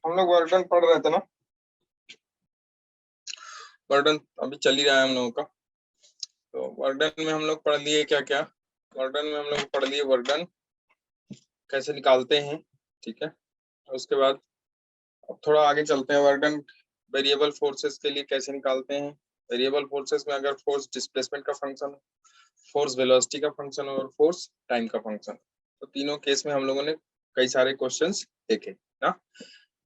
हम लोग वर्डन पढ़ रहे थे ना, वर्डन अभी चल ही रहा है हम लोगों का। तो वर्डन में हम लोग पढ़ लिए क्या क्या, वर्डन में हम लोग पढ़ लिए वर्डन कैसे निकालते हैं, ठीक है। उसके बाद अब थोड़ा आगे चलते हैं, वर्डन वेरिएबल फोर्सेस के लिए कैसे निकालते हैं। वेरिएबल फोर्सेस में अगर फोर्स डिस्प्लेसमेंट का फंक्शन हो, फोर्स वेलोसिटी का फंक्शन हो और फोर्स टाइम का फंक्शन, तो तीनों केस में हम लोगों ने कई सारे क्वेश्चंस देखे ना।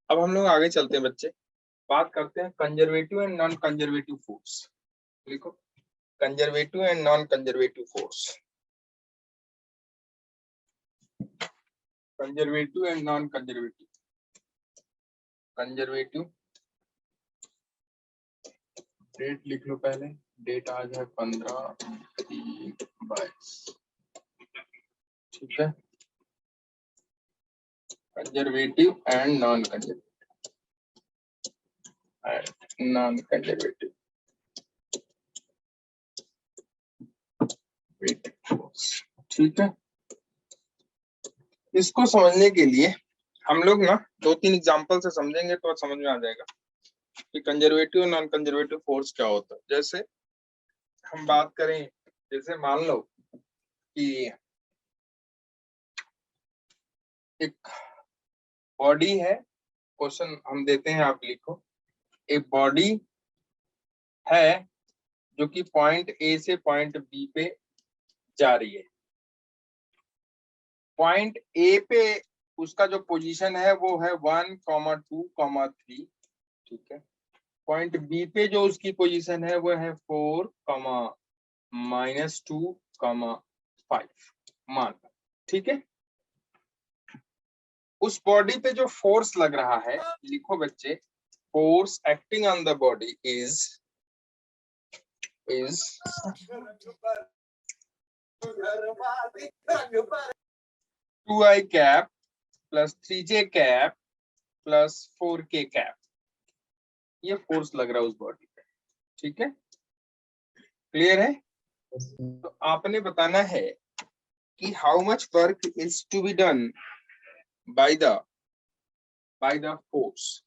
अब हम लोग आगे चलते हैं बच्चे, बात करते हैं conservative and non conservative force. लिखो conservative and non conservative force, conservative and non conservative. Conservative date लिख लो पहले, डेट आज है 15/3/22, ठीक है। Conservative and non conservative, non conservative force, ठीक है। इसको समझने के लिए हम लोग ना 2-3 एग्जांपल से समझेंगे तो समझ में आ जाएगा कि कंजर्वेटिव और नॉन कंजर्वेटिव फोर्स क्या होता है। जैसे हम बात करें, जैसे मान लो कि एक बॉडी है, क्वेश्चन हम देते हैं, आप लिखो। एक बॉडी है जो कि पॉइंट ए से पॉइंट बी पे जा रही है। पॉइंट ए पे उसका जो पोजीशन है वो है 1, 2, 3, ठीक है। पॉइंट बी पे जो उसकी पोजीशन है वो है 4, -2, 5 मान, ठीक है। उस बॉडी पे जो फोर्स लग रहा है, लिखो बच्चे, force acting on the body is 2i cap plus 3j cap plus 4k cap. ये फोर्स लग रहा है उस बॉडी पे, ठीक है। क्लियर है? तो आपने बताना है कि how much work is to be done by the force,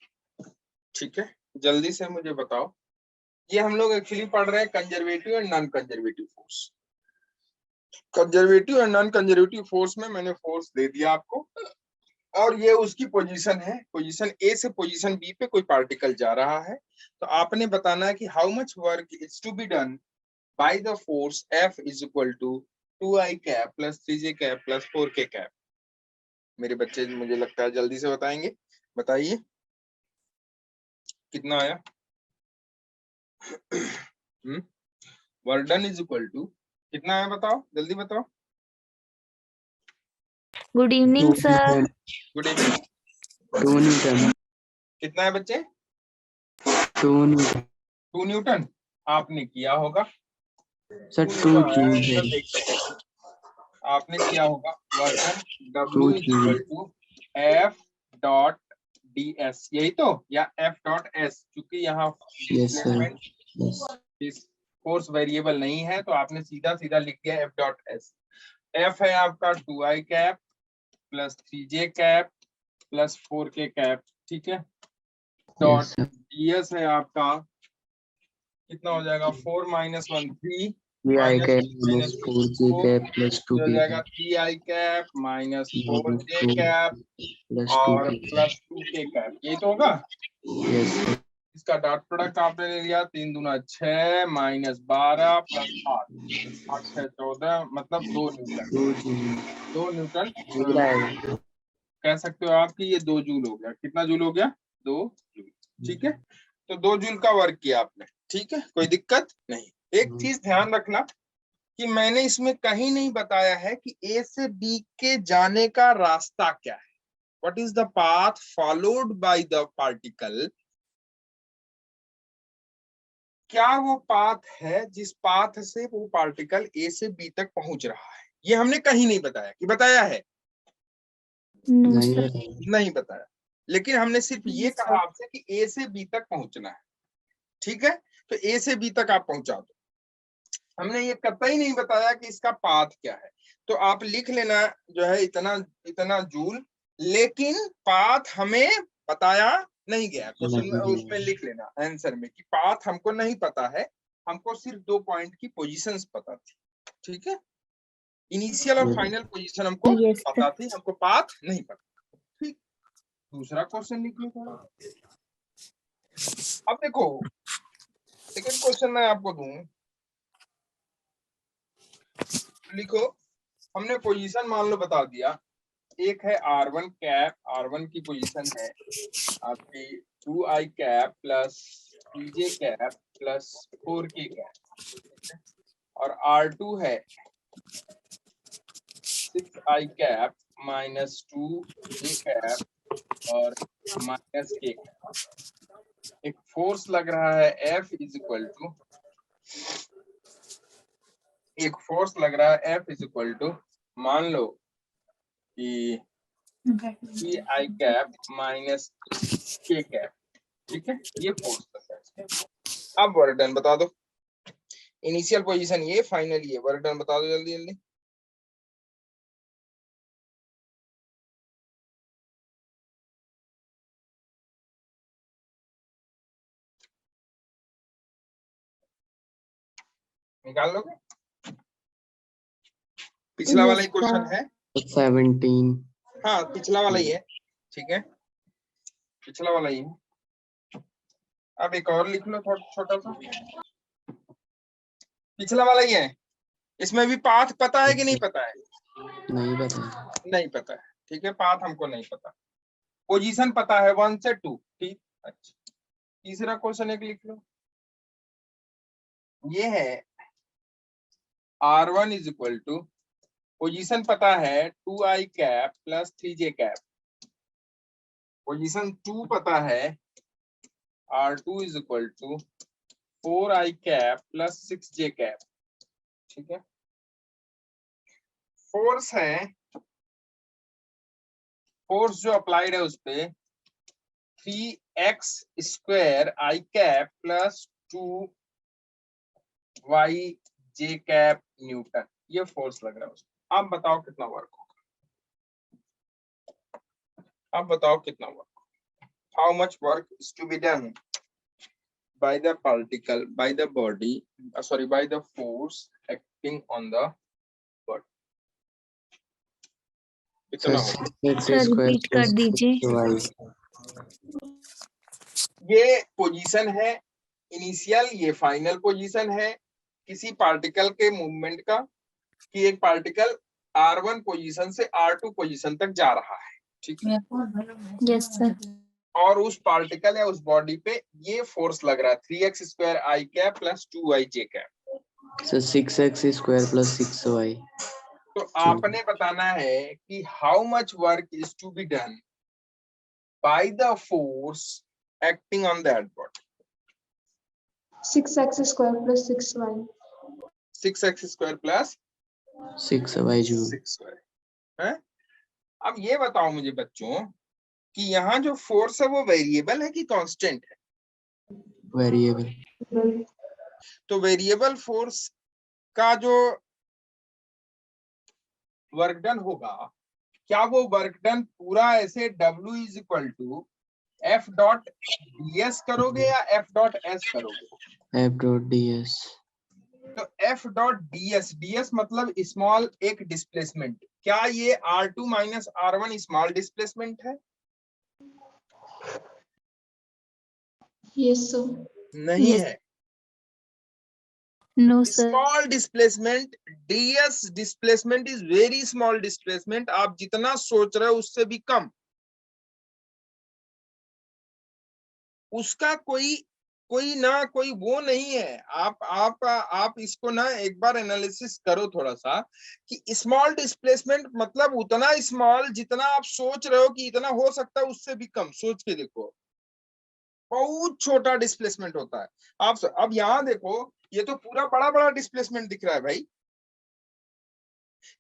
ठीक है। जल्दी से मुझे बताओ। ये हम लोग एक्चुअली पढ़ रहे हैं conservative and non conservative force. Conservative and non conservative force में मैंने फोर्स दे दिया आपको, और ये उसकी पोजीशन है, पोजीशन ए से पोजीशन बी पे कोई पार्टिकल जा रहा है। तो आपने बताना है कि how much work is to be done by the force F is equal to 2i cap plus 3j cap plus 4k cap. मेरे बच्चे मुझे लगता है जल्दी से बताएंगे, बताइए कितना आया। वर्डन इज इक्वल टू कितना आया, बताओ जल्दी बताओ। Good evening sir. Good evening. 2 Newton. कितना है बच्चे? 2 न्यूटन। 2 न्यूटन आपने किया होगा सर 2 जूल आपने किया होगा। Work done W is equal to F dot ds, यही तो, या F डॉट s, क्योंकि यहाँ फोर्स वेरिएबल नहीं है तो आपने सीधा सीधा लिख दिया F डॉट s। F है आपका 2i cap plus 3j cap plus 4k cap, ठीक है। डॉट ds है आपका, कितना हो जाएगा, 4 - 1 3 3i cap minus 4j cap plus 2k हो जाएगा 3i cap minus 4j cap और प्लस 2k कैप, यही तो होगा। इसका डॉट प्रोडक्ट आपने ले लिया, 3 दूना 6 माइनस 12 प्लस 8, 8 6 14, मतलब 2 न्यूटन। 2 न्यूटन कह सकते हो आप कि ये 2 जूल हो गया। कितना जूल हो गया? 2 जूल, ठीक है। तो 2 जूल का वर्क किया आपने, ठीक है, कोई दिक्कत नहीं। एक चीज ध्यान रखना कि मैंने इसमें कहीं नहीं बताया है कि ए से बी के जाने का रास्ता क्या है। What is the path followed by the particle. क्या वो पाथ है जिस पाथ से वो पार्टिकल ए से बी तक पहुंच रहा है, ये हमने कहीं नहीं बताया। कि बताया है? नहीं बताया। लेकिन हमने सिर्फ ये कहा आपसे कि ए से बी तक पहुंचना है, ठीक है। तो ए से बी तक आप पहुंचा दो। हमने ये कतई नहीं बताया कि इसका पाथ क्या है। तो आप लिख लेना जो है इतना इतना जूल, लेकिन पाथ हमें बताया नहीं गया क्वेश्चन में, नहीं। उसमें लिख लेना आंसर में कि पाथ हमको नहीं पता है, हमको सिर्फ 2 पॉइंट की पोजीशंस पता थी। ठीक है, इनिशियल और फाइनल पोजीशन हमको Yes, sir. पता थी, हमको पाथ नहीं पता। ठीक, दूसरा क्वेश्चन लिख लो थोड़ा। अब देखो सेकंड क्वेश्चन मैं आपको दूं, लिखो। हमने पोजीशन मान लो बता दिया, एक है R1 कैप, R1 की पोजीशन है आपकी 2i cap plus 3j cap plus 4k cap, और R2 है 6i cap minus 2j cap और माइनस k कैप। एक फोर्स लग रहा है F इज इक्वल टू, एक फोर्स लग रहा है F इज इक्वल टू, मान लो कि 3i cap minus k cap. ठीक है, ये फोर्स लग रहा है। अब वर्क डन बता दो, इनिशियल पोजीशन ये, फाइनल ये, वर्क डन बता दो जल्दी जल्दी। निकाल लोगे? पिछला वाला ही क्वेश्चन है, 17। हाँ पिछला वाला ही है। ठीक है, पिछला वाला ही है। अब एक और लिख लो थोड़ा छोटा सा, पिछला वाला ही है। इसमें भी पाथ पता है कि नहीं पता है? नहीं पता। नहीं पता है। ठीक है, पाथ हमको नहीं पता, पोजीशन पता है 1 से 2। ठीक, अच्छा तीसरा क्वेश्चन एक लिख लो, ये है R1 is equal to, position पता है 2i cap plus 3j cap, position 2 पता है R2 is equal to 4i cap plus 6j cap. ठीक है, फोर्स है, फोर्स जो अप्लाइड है उस पे 3x square i cap plus 2y j cap Newton, ये फोर्स लग रहा है उसको। आप बताओ कितना वर्क होगा, आप बताओ कितना work, how much work is to be done by the particle, by the body, sorry, by the force acting on the body। कितना होगा? सर रिपीट कर दीजिए। ये पोजीशन है इनिशियल, ये फाइनल पोजीशन है किसी पार्टिकल के मूवमेंट का, कि एक पार्टिकल R1 पोजीशन से R2 पोजीशन तक जा रहा है। ठीक है, यस सर। और उस पार्टिकल या उस बॉडी पे ये फोर्स लग रहा है 3x square i cap plus 2y j cap. Sir 6x square plus 6y। तो आपने बताना है कि how much work is to be done by the force acting on that body. 6x square plus 6y। 6x square plus 6y joule. 6y है। अब ये बताओ मुझे बच्चों कि यहाँ जो फोर्स है वो वेरिएबल है कि कांस्टेंट है? वेरिएबल। तो वेरिएबल फोर्स का जो वर्क डन होगा, क्या वो वर्क डन पूरा ऐसे W is equal to F dot ds करोगे या F डॉट s करोगे? F dot ds। तो F डॉट ds, ds मतलब स्मॉल एक डिस्प्लेसमेंट, क्या ये R2 minus R1 small displacement है? Yes sir. नहीं Yes. है। No sir. Small displacement, ds displacement is very small displacement, आप जितना सोच रहे हो उससे भी कम। उसका कोई कोई ना कोई वो नहीं है। आप इसको ना एक बार एनालिसिस करो थोड़ा सा कि स्मॉल डिस्प्लेसमेंट मतलब उतना स्मॉल जितना आप सोच रहे हो कि इतना हो सकता है, उससे भी कम। सोच के देखो, बहुत छोटा डिस्प्लेसमेंट होता है। आप अब यहाँ देखो, ये तो पूरा बड़ा बड़ा डिस्प्लेसमेंट दिख रहा है भाई।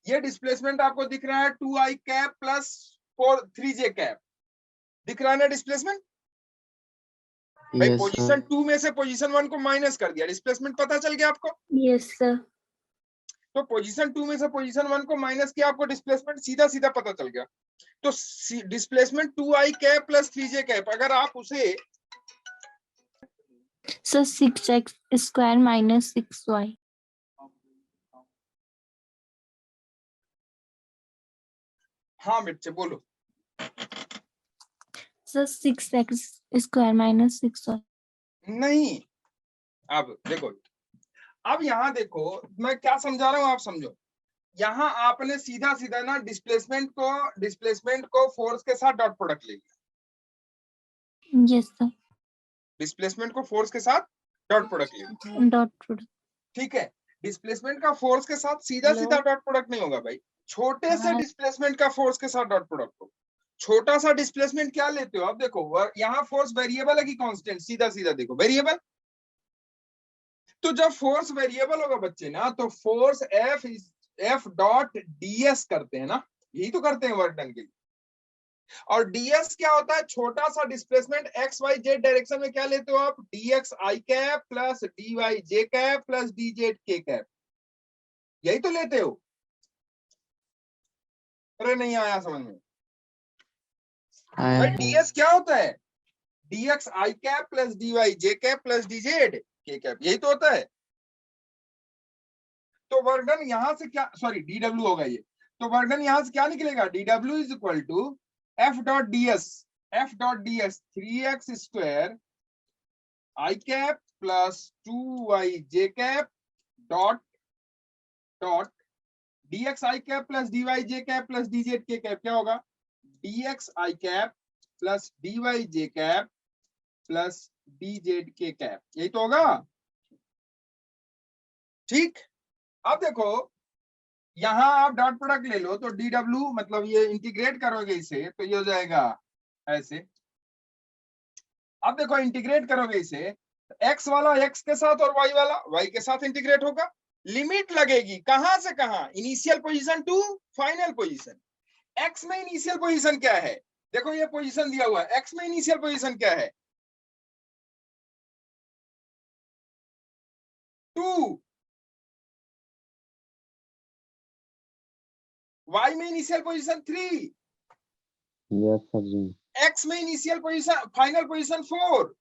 ये डिस्प्लेसमेंट आपको दिख रहा है 2i cap plus 3j cap, दिख रहा है ना डिस्प्लेसमेंट भाई। पोजीशन 2 में से पोजीशन 1 को माइनस कर दिया, डिस्प्लेसमेंट पता चल गया आपको। Yes sir. तो पोजीशन 2 में से पोजीशन 1 को माइनस किया, आपको डिस्प्लेसमेंट सीधा सीधा पता चल गया। तो displacement 2i cap plus 3j cap, अगर आप उसे sir 6x square minus 6y। हाँ बच्चे बोलो। Sir 6x square minus 6y। नहीं, अब देखो, अब यहाँ देखो मैं क्या समझा रहा हूँ, आप समझो। यहाँ आपने सीधा सीधा ना डिस्प्लेसमेंट को फोर्स के साथ डॉट प्रोडक्ट ले लिया। Yes sir. डिस्प्लेसमेंट को फोर्स के साथ डॉट प्रोडक्ट ले लिया, डॉट प्रोडक्ट। ठीक है। डिस्प्लेसमेंट का फोर्स के साथ सीधा सीधा डॉट प्रोडक्ट नहीं होगा भाई, छोटे से डिस्प्लेसमेंट का फोर्स के साथ डॉट प्रोडक्ट हो। छोटा सा डिस्प्लेसमेंट क्या लेते हो, अब देखो यहाँ फोर्स वेरिएबल है कि कांस्टेंट, सीधा सीधा देखो वेरिएबल। तो जब फोर्स वेरिएबल होगा बच्चे ना, तो फोर्स एफ डॉट डीएस करते हैं ना, यही तो करते हैं वर्क डन के लिए। और डीएस क्या होता है, छोटा सा displacement X Y Z direction में क्या लेते हो आप, D X I cap plus D Y J cap plus D Z K cap, यही तो लेते हो। अरे नहीं आया समझ में भाई, डीएस क्या होता है, dx I cap plus D Y J cap plus D Z K cap, यही तो होता है। तो वर्क डन यहां से क्या, सॉरी डीडब्ल्यू होगा ये, तो वर्क डन यहां से क्या निकलेगा, D W is equal to F dot D S 3x square I cap plus 2y J cap dot dot dx I cap plus dy J cap plus dz K cap, क्या होगा, dx I cap plus dy J cap plus dz K cap, यही तो होगा, ठीक। अब देखो यहां आप डॉट प्रोडक्ट ले लो, तो dw मतलब ये इंटीग्रेट करोगे इसे तो ये हो जाएगा ऐसे। अब देखो इंटीग्रेट करोगे इसे, x वाला x के साथ और y वाला y के साथ इंटीग्रेट होगा। लिमिट लगेगी कहां से कहां, initial position to final position. x में इनिशियल पोजीशन क्या है, देखो ये पोजीशन दिया हुआ है, x में इनिशियल पोजीशन क्या है 2, y में इनिशियल पोजीशन 3, यस सर जी। x में इनिशियल पोजीशन फाइनल पोजीशन 4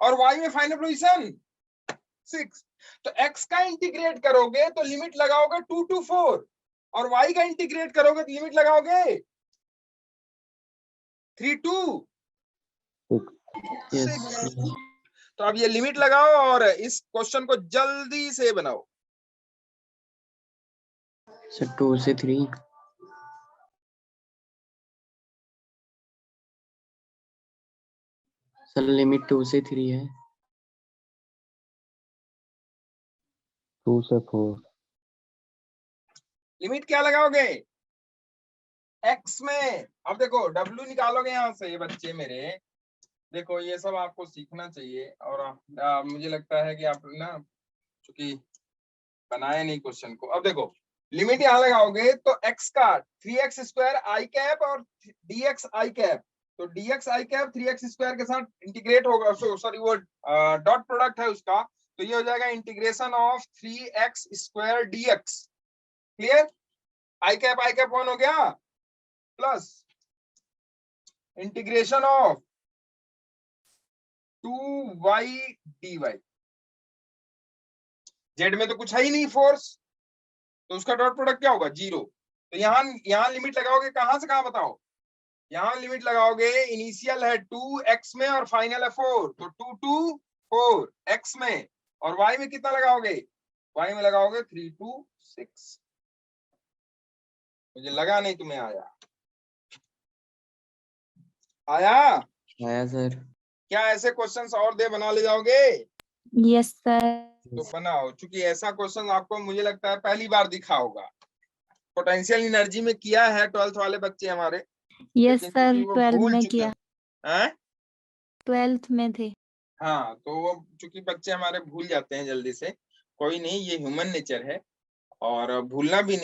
और y में फाइनल पोजीशन 6। तो x का इंटीग्रेट करोगे तो लिमिट लगाओगे 2 to 4 और y का इंटीग्रेट करोगे तो लिमिट लगाओगे 3 to 6। तो अब ये लिमिट लगाओ और इस क्वेश्चन को जल्दी से बनाओ। सर 2 से 3। सर लिमिट 2 से 3 है। 2 से 4। लिमिट क्या लगाओगे x में, अब देखो w निकालोगे यहां से, ये बच्चे मेरे देखो ये सब आपको सीखना चाहिए। और मुझे लगता है कि आप ना चूंकि बनाए नहीं क्वेश्चन को। अब देखो लिमिट यहां लगाओगे तो x का 3x स्क्वायर आई कैप और dx आई कैप, तो dx I cap 3x square के साथ इंटीग्रेट होगा, सॉरी वो डॉट प्रोडक्ट है उसका, तो ये हो जाएगा integration of 3x square dx। Clear, I cap 1 हो गया plus integration of 2y dy, Z में तो कुछ है ही नहीं फोर्स, तो उसका डॉट प्रोडक्ट क्या होगा 0। तो यहाँ लिमिट लगाओगे कहां से कहां बताओ, यहाँ लिमिट लगाओगे इनिशियल है 2x में और फाइनल है 4, तो 2 to 4 x में, और y में कितना लगाओगे, y में लगाओगे 3 to 6। मुझे लगा नहीं तुम्हें आया सर। क्या ऐसे क्वेश्चंस और दे बना ले जाओगे, यस सर। तो बनाओ, क्योंकि ऐसा क्वेश्चन आपको मुझे लगता है पहली बार दिखा होगा। पोटेंशियल एनर्जी में किया है 12th वाले बच्चे हमारे, यस लेकिन सर, चूंकि वो 12th भूल में चुके किया। हैं 12th में थे। हाँ, तो वो चूंकि बच्चे हमारे भूल जाते हैं जल्दी से, कोई नहीं, ये ह्यूमन नेचर है और भूलना भी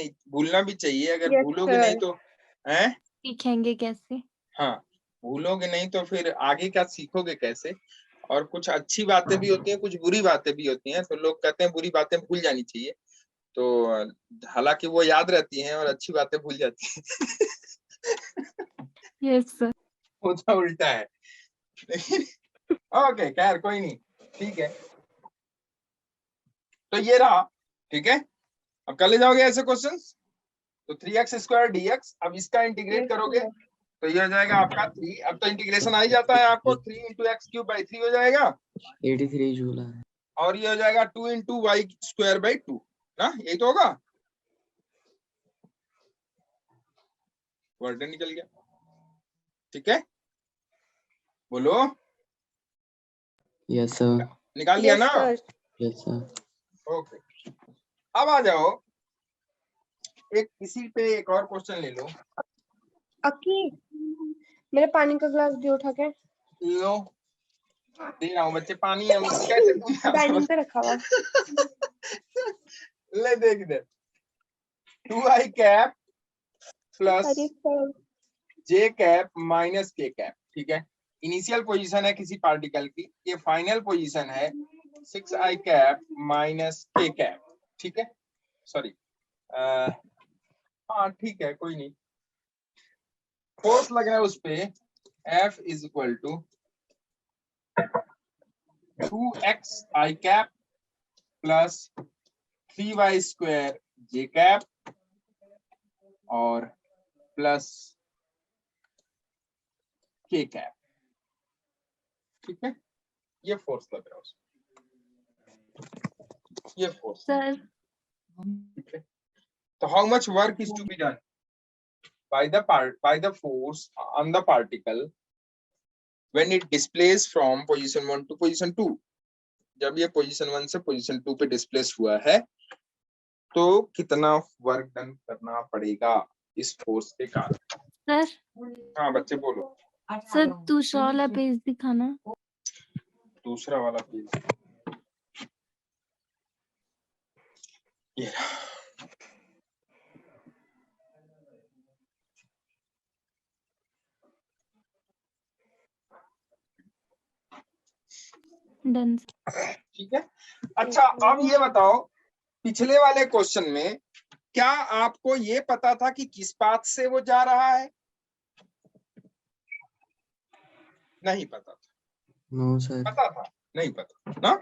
चाहिए। अगर Yes, भूलोगे sir. नहीं तो सीखेंगे कैसे। हाँ, भूलोगे नहीं तो फिर आगे क्या सीखोगे कैसे। और कुछ अच्छी बातें भी होती हैं, कुछ बुरी बातें भी होती हैं, तो लोग कहते हैं बुरी बातें भूल जानी चाहिए, तो हालांकि वो याद रहती हैं और अच्छी बातें भूल जाती हैं यस सर। होता उल्टा है लेकिन ओके खैर कोई नहीं, ठीक है। तो ये रहा, ठीक है। अब कर ले जाओगे ऐसे क्वेश्चंस। तो 3x² dx, अब इसका इंटीग्रेट करोगे तो ये हो जाएगा आपका 3। अब तो इंटीग्रेशन आ ही जाता है आपको, 3 × x³/3 हो जाएगा 83 जूल आ रहा है। और ये हो जाएगा 2 × y²/2 ना, यही तो होगा। वर्ड निकल गया, ठीक है। बोलो, यस सर। निकाल लिया ना? Yes sir. ओके, अब आ जाओ एक इसी पे एक और क्वेश्चन ले लो। अक्की, मेरे पानी का ग्लास दे उठा के। लो, दे रहा हूँ बच्चे पानी। हम कैसे डाइनिंग पे रखा हुआ। ले देख इधर, 2i प्लस अरे सर, j माइनस k, ठीक है। इनिशियल पोजीशन है किसी पार्टिकल की, ये फाइनल पोजीशन है 6i माइनस k, ठीक है। सॉरी, हाँ ठीक है, कोई नहीं। फोर्स लग रहा है उस पे, F is equal to 2xi plus 3y² j और प्लस k, ठीक है। ये फोर्स लग रहा है उसमें, ये फोर्स, सर ठीक है। तो how much work is to be done by the force on the particle when it displays from position 1 to position 2। जब ये पोजीशन 1 से पोजीशन 2 पे डिस्प्लेस हुआ है तो कितना वर्क डन करना पड़ेगा इस फोर्स के कारण। सर हाँ बच्चे बोलो। सर दूसरा वाला पेज दिखाना। दूसरा वाला पेज, ये रहा। डन। ठीक है। अच्छा अब ये बताओ, पिछले वाले क्वेश्चन में क्या आपको ये पता था कि किस पाथ से वो जा रहा है? नहीं पता था। No sir. पता था? नहीं पता ना?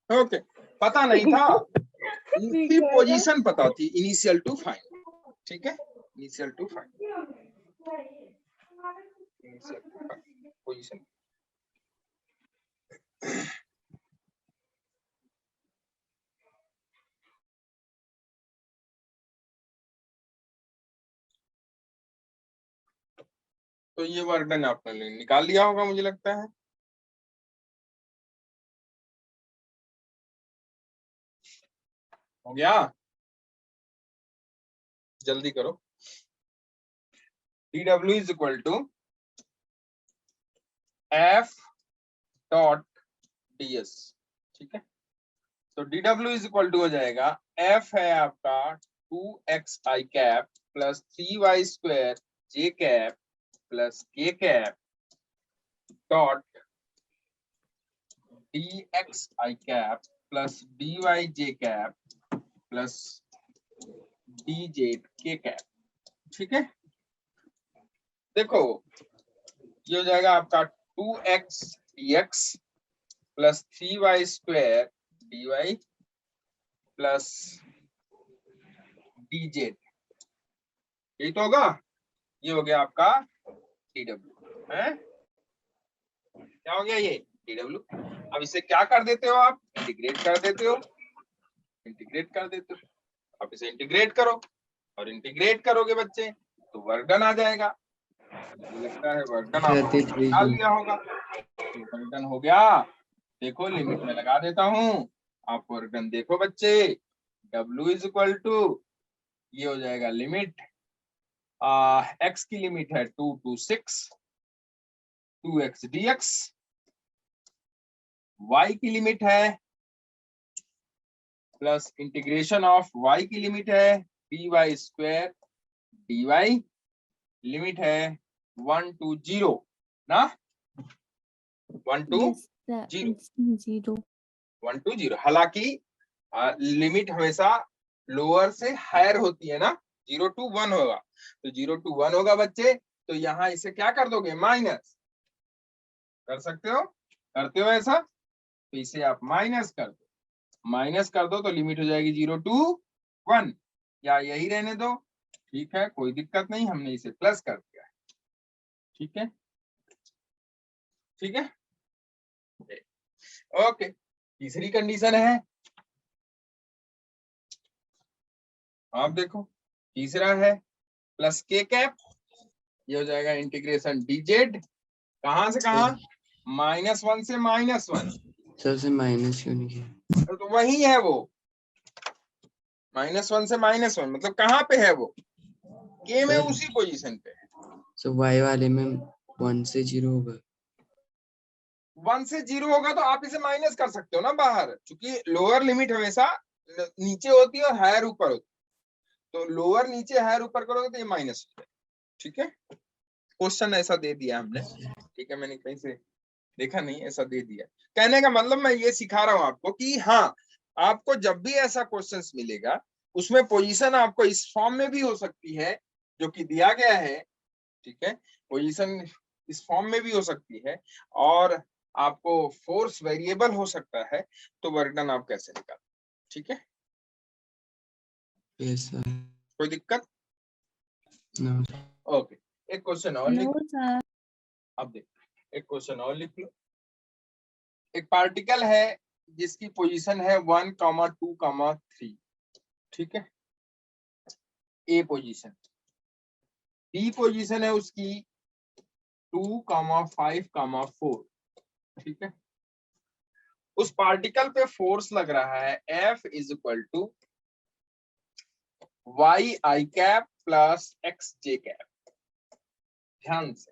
ओके, पता नहीं था, उसकी पोजीशन पता थी, इनिशियल टू फाइनल, ठीक है। Initial to final, initial to final position. तो ये वर्क डन आपने निकाल लिया होगा मुझे लगता है। हो गया? जल्दी करो। dw is equal to f dot ds, ठीक है। तो dw इज इक्वल टू हो जाएगा, f है आपका 2xi plus 3y² j plus k dot dxi plus dy j plus dz k, ठीक है। देखो ये हो जाएगा आपका 2x dx plus 3y² dy plus dz, यही तो होगा। ये हो गया आपका dw है, क्या हो गया ये dw। अब इसे क्या कर देते हो आप? इंटीग्रेट कर देते हो, इंटीग्रेट कर देते हो। अब इसे इंटीग्रेट करो और इंटीग्रेट करोगे बच्चे तो वर्क डन आ जाएगा। मुझे लगता है वर्क डन आपने निकाल लिया होगा। तो वर्क डन हो गया। देखो लिमिट में लगा देता हूँ, आप वर्क डन देखो बच्चे। W इज इक्वल टू, ये हो जाएगा लिमिट, x की लिमिट है 2 to 6 2x dx, y की लिमिट है प्लस इंटीग्रेशन ऑफ y की लिमिट है dy² dy, लिमिट है 1 to 0 ना, 1 to 0 1 to 0। हालांकि लिमिट हमेशा लोअर से हायर होती है ना, 0 to 1 होगा, तो 0 to 1 होगा बच्चे, तो यहाँ इसे क्या कर दोगे, माइनस कर सकते हो, करते हो ऐसा, तो इसे आप माइनस कर दो तो लिमिट हो जाएगी 0 to 1, या यही रहने दो, ठीक है, कोई दिक्कत नहीं, हमने इसे प्लस कर दिया है, ठीक है, ठीक है, ओके। तीसरी कंडीशन है, आप देखो, तीसरा है प्लस के कैप, ये हो जाएगा इंटीग्रेशन dz, कहां से कहां, -1 से -1, सर से माइनस क्यों नहीं किया? तो वही है वो, -1 से -1 मतलब कहाँ पे है वो, के में सर। उसी पोजीशन पे है। सर वाई वाले में 1 से 0 होगा। 1 से 0 होगा तो आप इसे माइनस कर सकते हो ना बाहर, क्योंकि लोअर लिमिट हमेशा नीचे होती है और हायर ऊपर होती है, तो लोअर नीचे हायर ऊपर करोगे तो ये माइनस हो जाएगा, ठीक है, क्वेश्चन ऐसा दे दिया हमने, ठीक है, मैंने कहीं से देखा नहीं, ऐसा दे दिया। कहने का मतलब मैं ये सिखा रहा हूं आपको कि हाँ, आपको जब भी ऐसा क्वेश्चंस मिलेगा उसमें पोजीशन आपको इस फॉर्म में भी हो सकती है जो कि दिया गया है, ठीक है, पोजीशन इस फॉर्म में भी हो सकती है, और आपको फोर्स वेरिएबल हो सकता है, तो वर्क डन आप कैसे निकाल, ठीक है, यस सर। कोई दिक्कत, नो। ओके। एक क्वेश्चन और लिख, नो सर। अब देखो एक क्वेश्चन और लिख लो। एक पार्टिकल है जिसकी पोजीशन है 1, 2, 3, ठीक है, ए पोजीशन, बी पोजीशन है उसकी 2, 5, 4, ठीक है, उस पार्टिकल पे फोर्स लग रहा है F is equal to Y I cap plus X J cap, ध्यान से,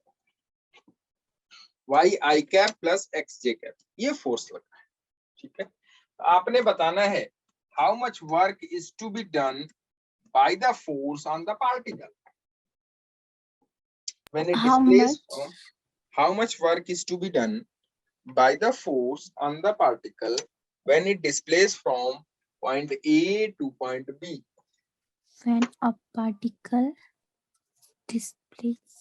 Y I cap plus X J cap, ये फोर्स लग रहा है, ठीक है, तो आपने बताना है how much work is to be done by the force on the particle when it How displace much? फ्रॉम, how much work is to be done by the force on the particle when it displays from point A to point B. When a particle displays.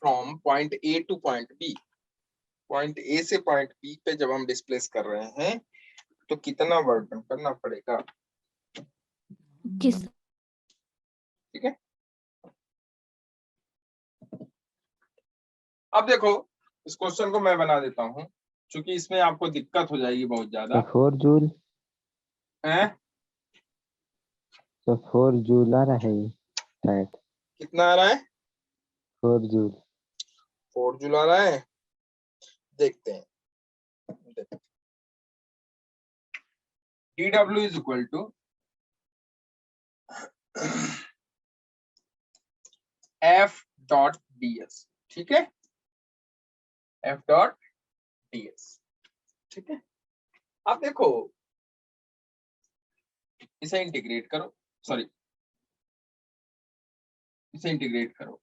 From point A to point B. Point A से point B पे जब हम displace कर रहे हैं तो कितना work done करना पड़ेगा, किस ठीक है। अब देखो इस क्वेश्चन को मैं बना देता हूं, क्योंकि इसमें आपको दिक्कत हो जाएगी बहुत ज्यादा, 4 जूल, हैं, तो 4 जूल आ रहा है ये शायद, कितना आ रहा है, 4 जूल। 4 जूल आ रहा है, देखते हैं, dW is equal to F dot ds, ठीक है, F डॉट ds, ठीक है। अब देखो इसे इंटीग्रेट करो, सॉरी इसे इंटीग्रेट करो,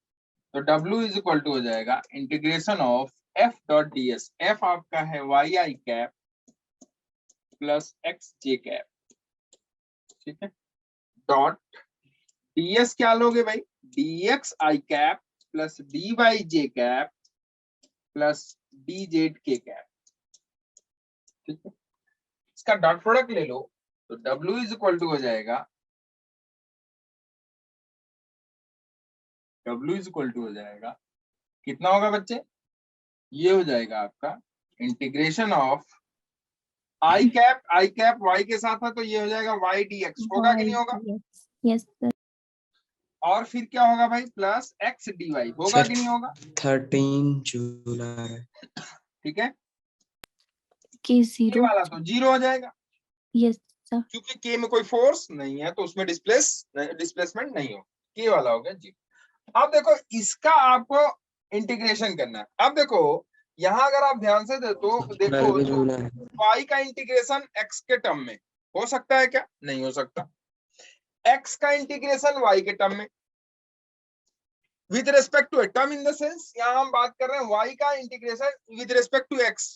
तो W इज इक्वल टू हो जाएगा integration of F dot ds, F आपका है Y I cap plus X J cap, ठीक है, डॉट ds क्या लोगे भाई, dx I cap plus dy J cap plus dz K cap, ठीक है, इसका डॉट प्रोडक्ट ले लो, तो W इज इक्वल टू हो जाएगा, W इज इक्वल टू हो जाएगा, कितना होगा बच्चे, ये हो जाएगा आपका integration of I cap Y के साथ है तो ये हो जाएगा वाई dx, होगा कि नहीं होगा, Yes sir. और फिर क्या होगा भाई प्लस एक्स dy, होगा कि नहीं होगा, 13 जूल आ रहा है। ठीक है, के के 0. वाला तो 0 हो जाएगा, Yes sir. क्योंकि के में कोई फोर्स नहीं है तो उसमें डिस्प्लेसमेंट नहीं हो, के वाला हो गया 0। अब देखो इसका आपको इंटीग्रेशन करना है, अब देखो यहाँ अगर आप ध्यान से देखो 12 जूल आ रहा है। y का इंटीग्रेशन x के टर्म में हो सकता है क्या, नहीं हो सकता, x का इंटीग्रेशन y के टर्म में with respect to a term, in the sense यहाँ हम बात कर रहे हैं y का integration with respect to x,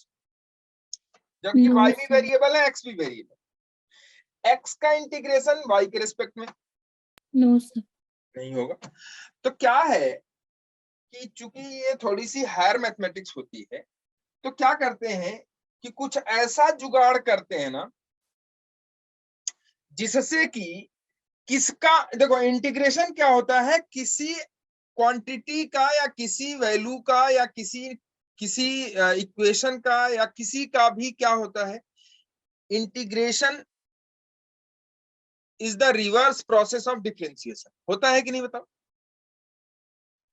जबकि No, y भी sir. वेरिएबल है x भी वेरिएबल, x का इंटीग्रेशन y के रेस्पेक्ट में, No sir. नहीं होगा। तो क्या है कि चूंकि ये थोड़ी सी हायर मैथमेटिक्स होती है, तो क्या करते हैं कि कुछ ऐसा जुगाड़ करते हैं ना जिससे कि किसका, देखो इंटीग्रेशन क्या होता है, किसी क्वांटिटी का या किसी वैल्यू का या किसी इक्वेशन का या किसी का भी क्या होता है, integration is the reverse process of differentiation. होता है कि नहीं बताओ?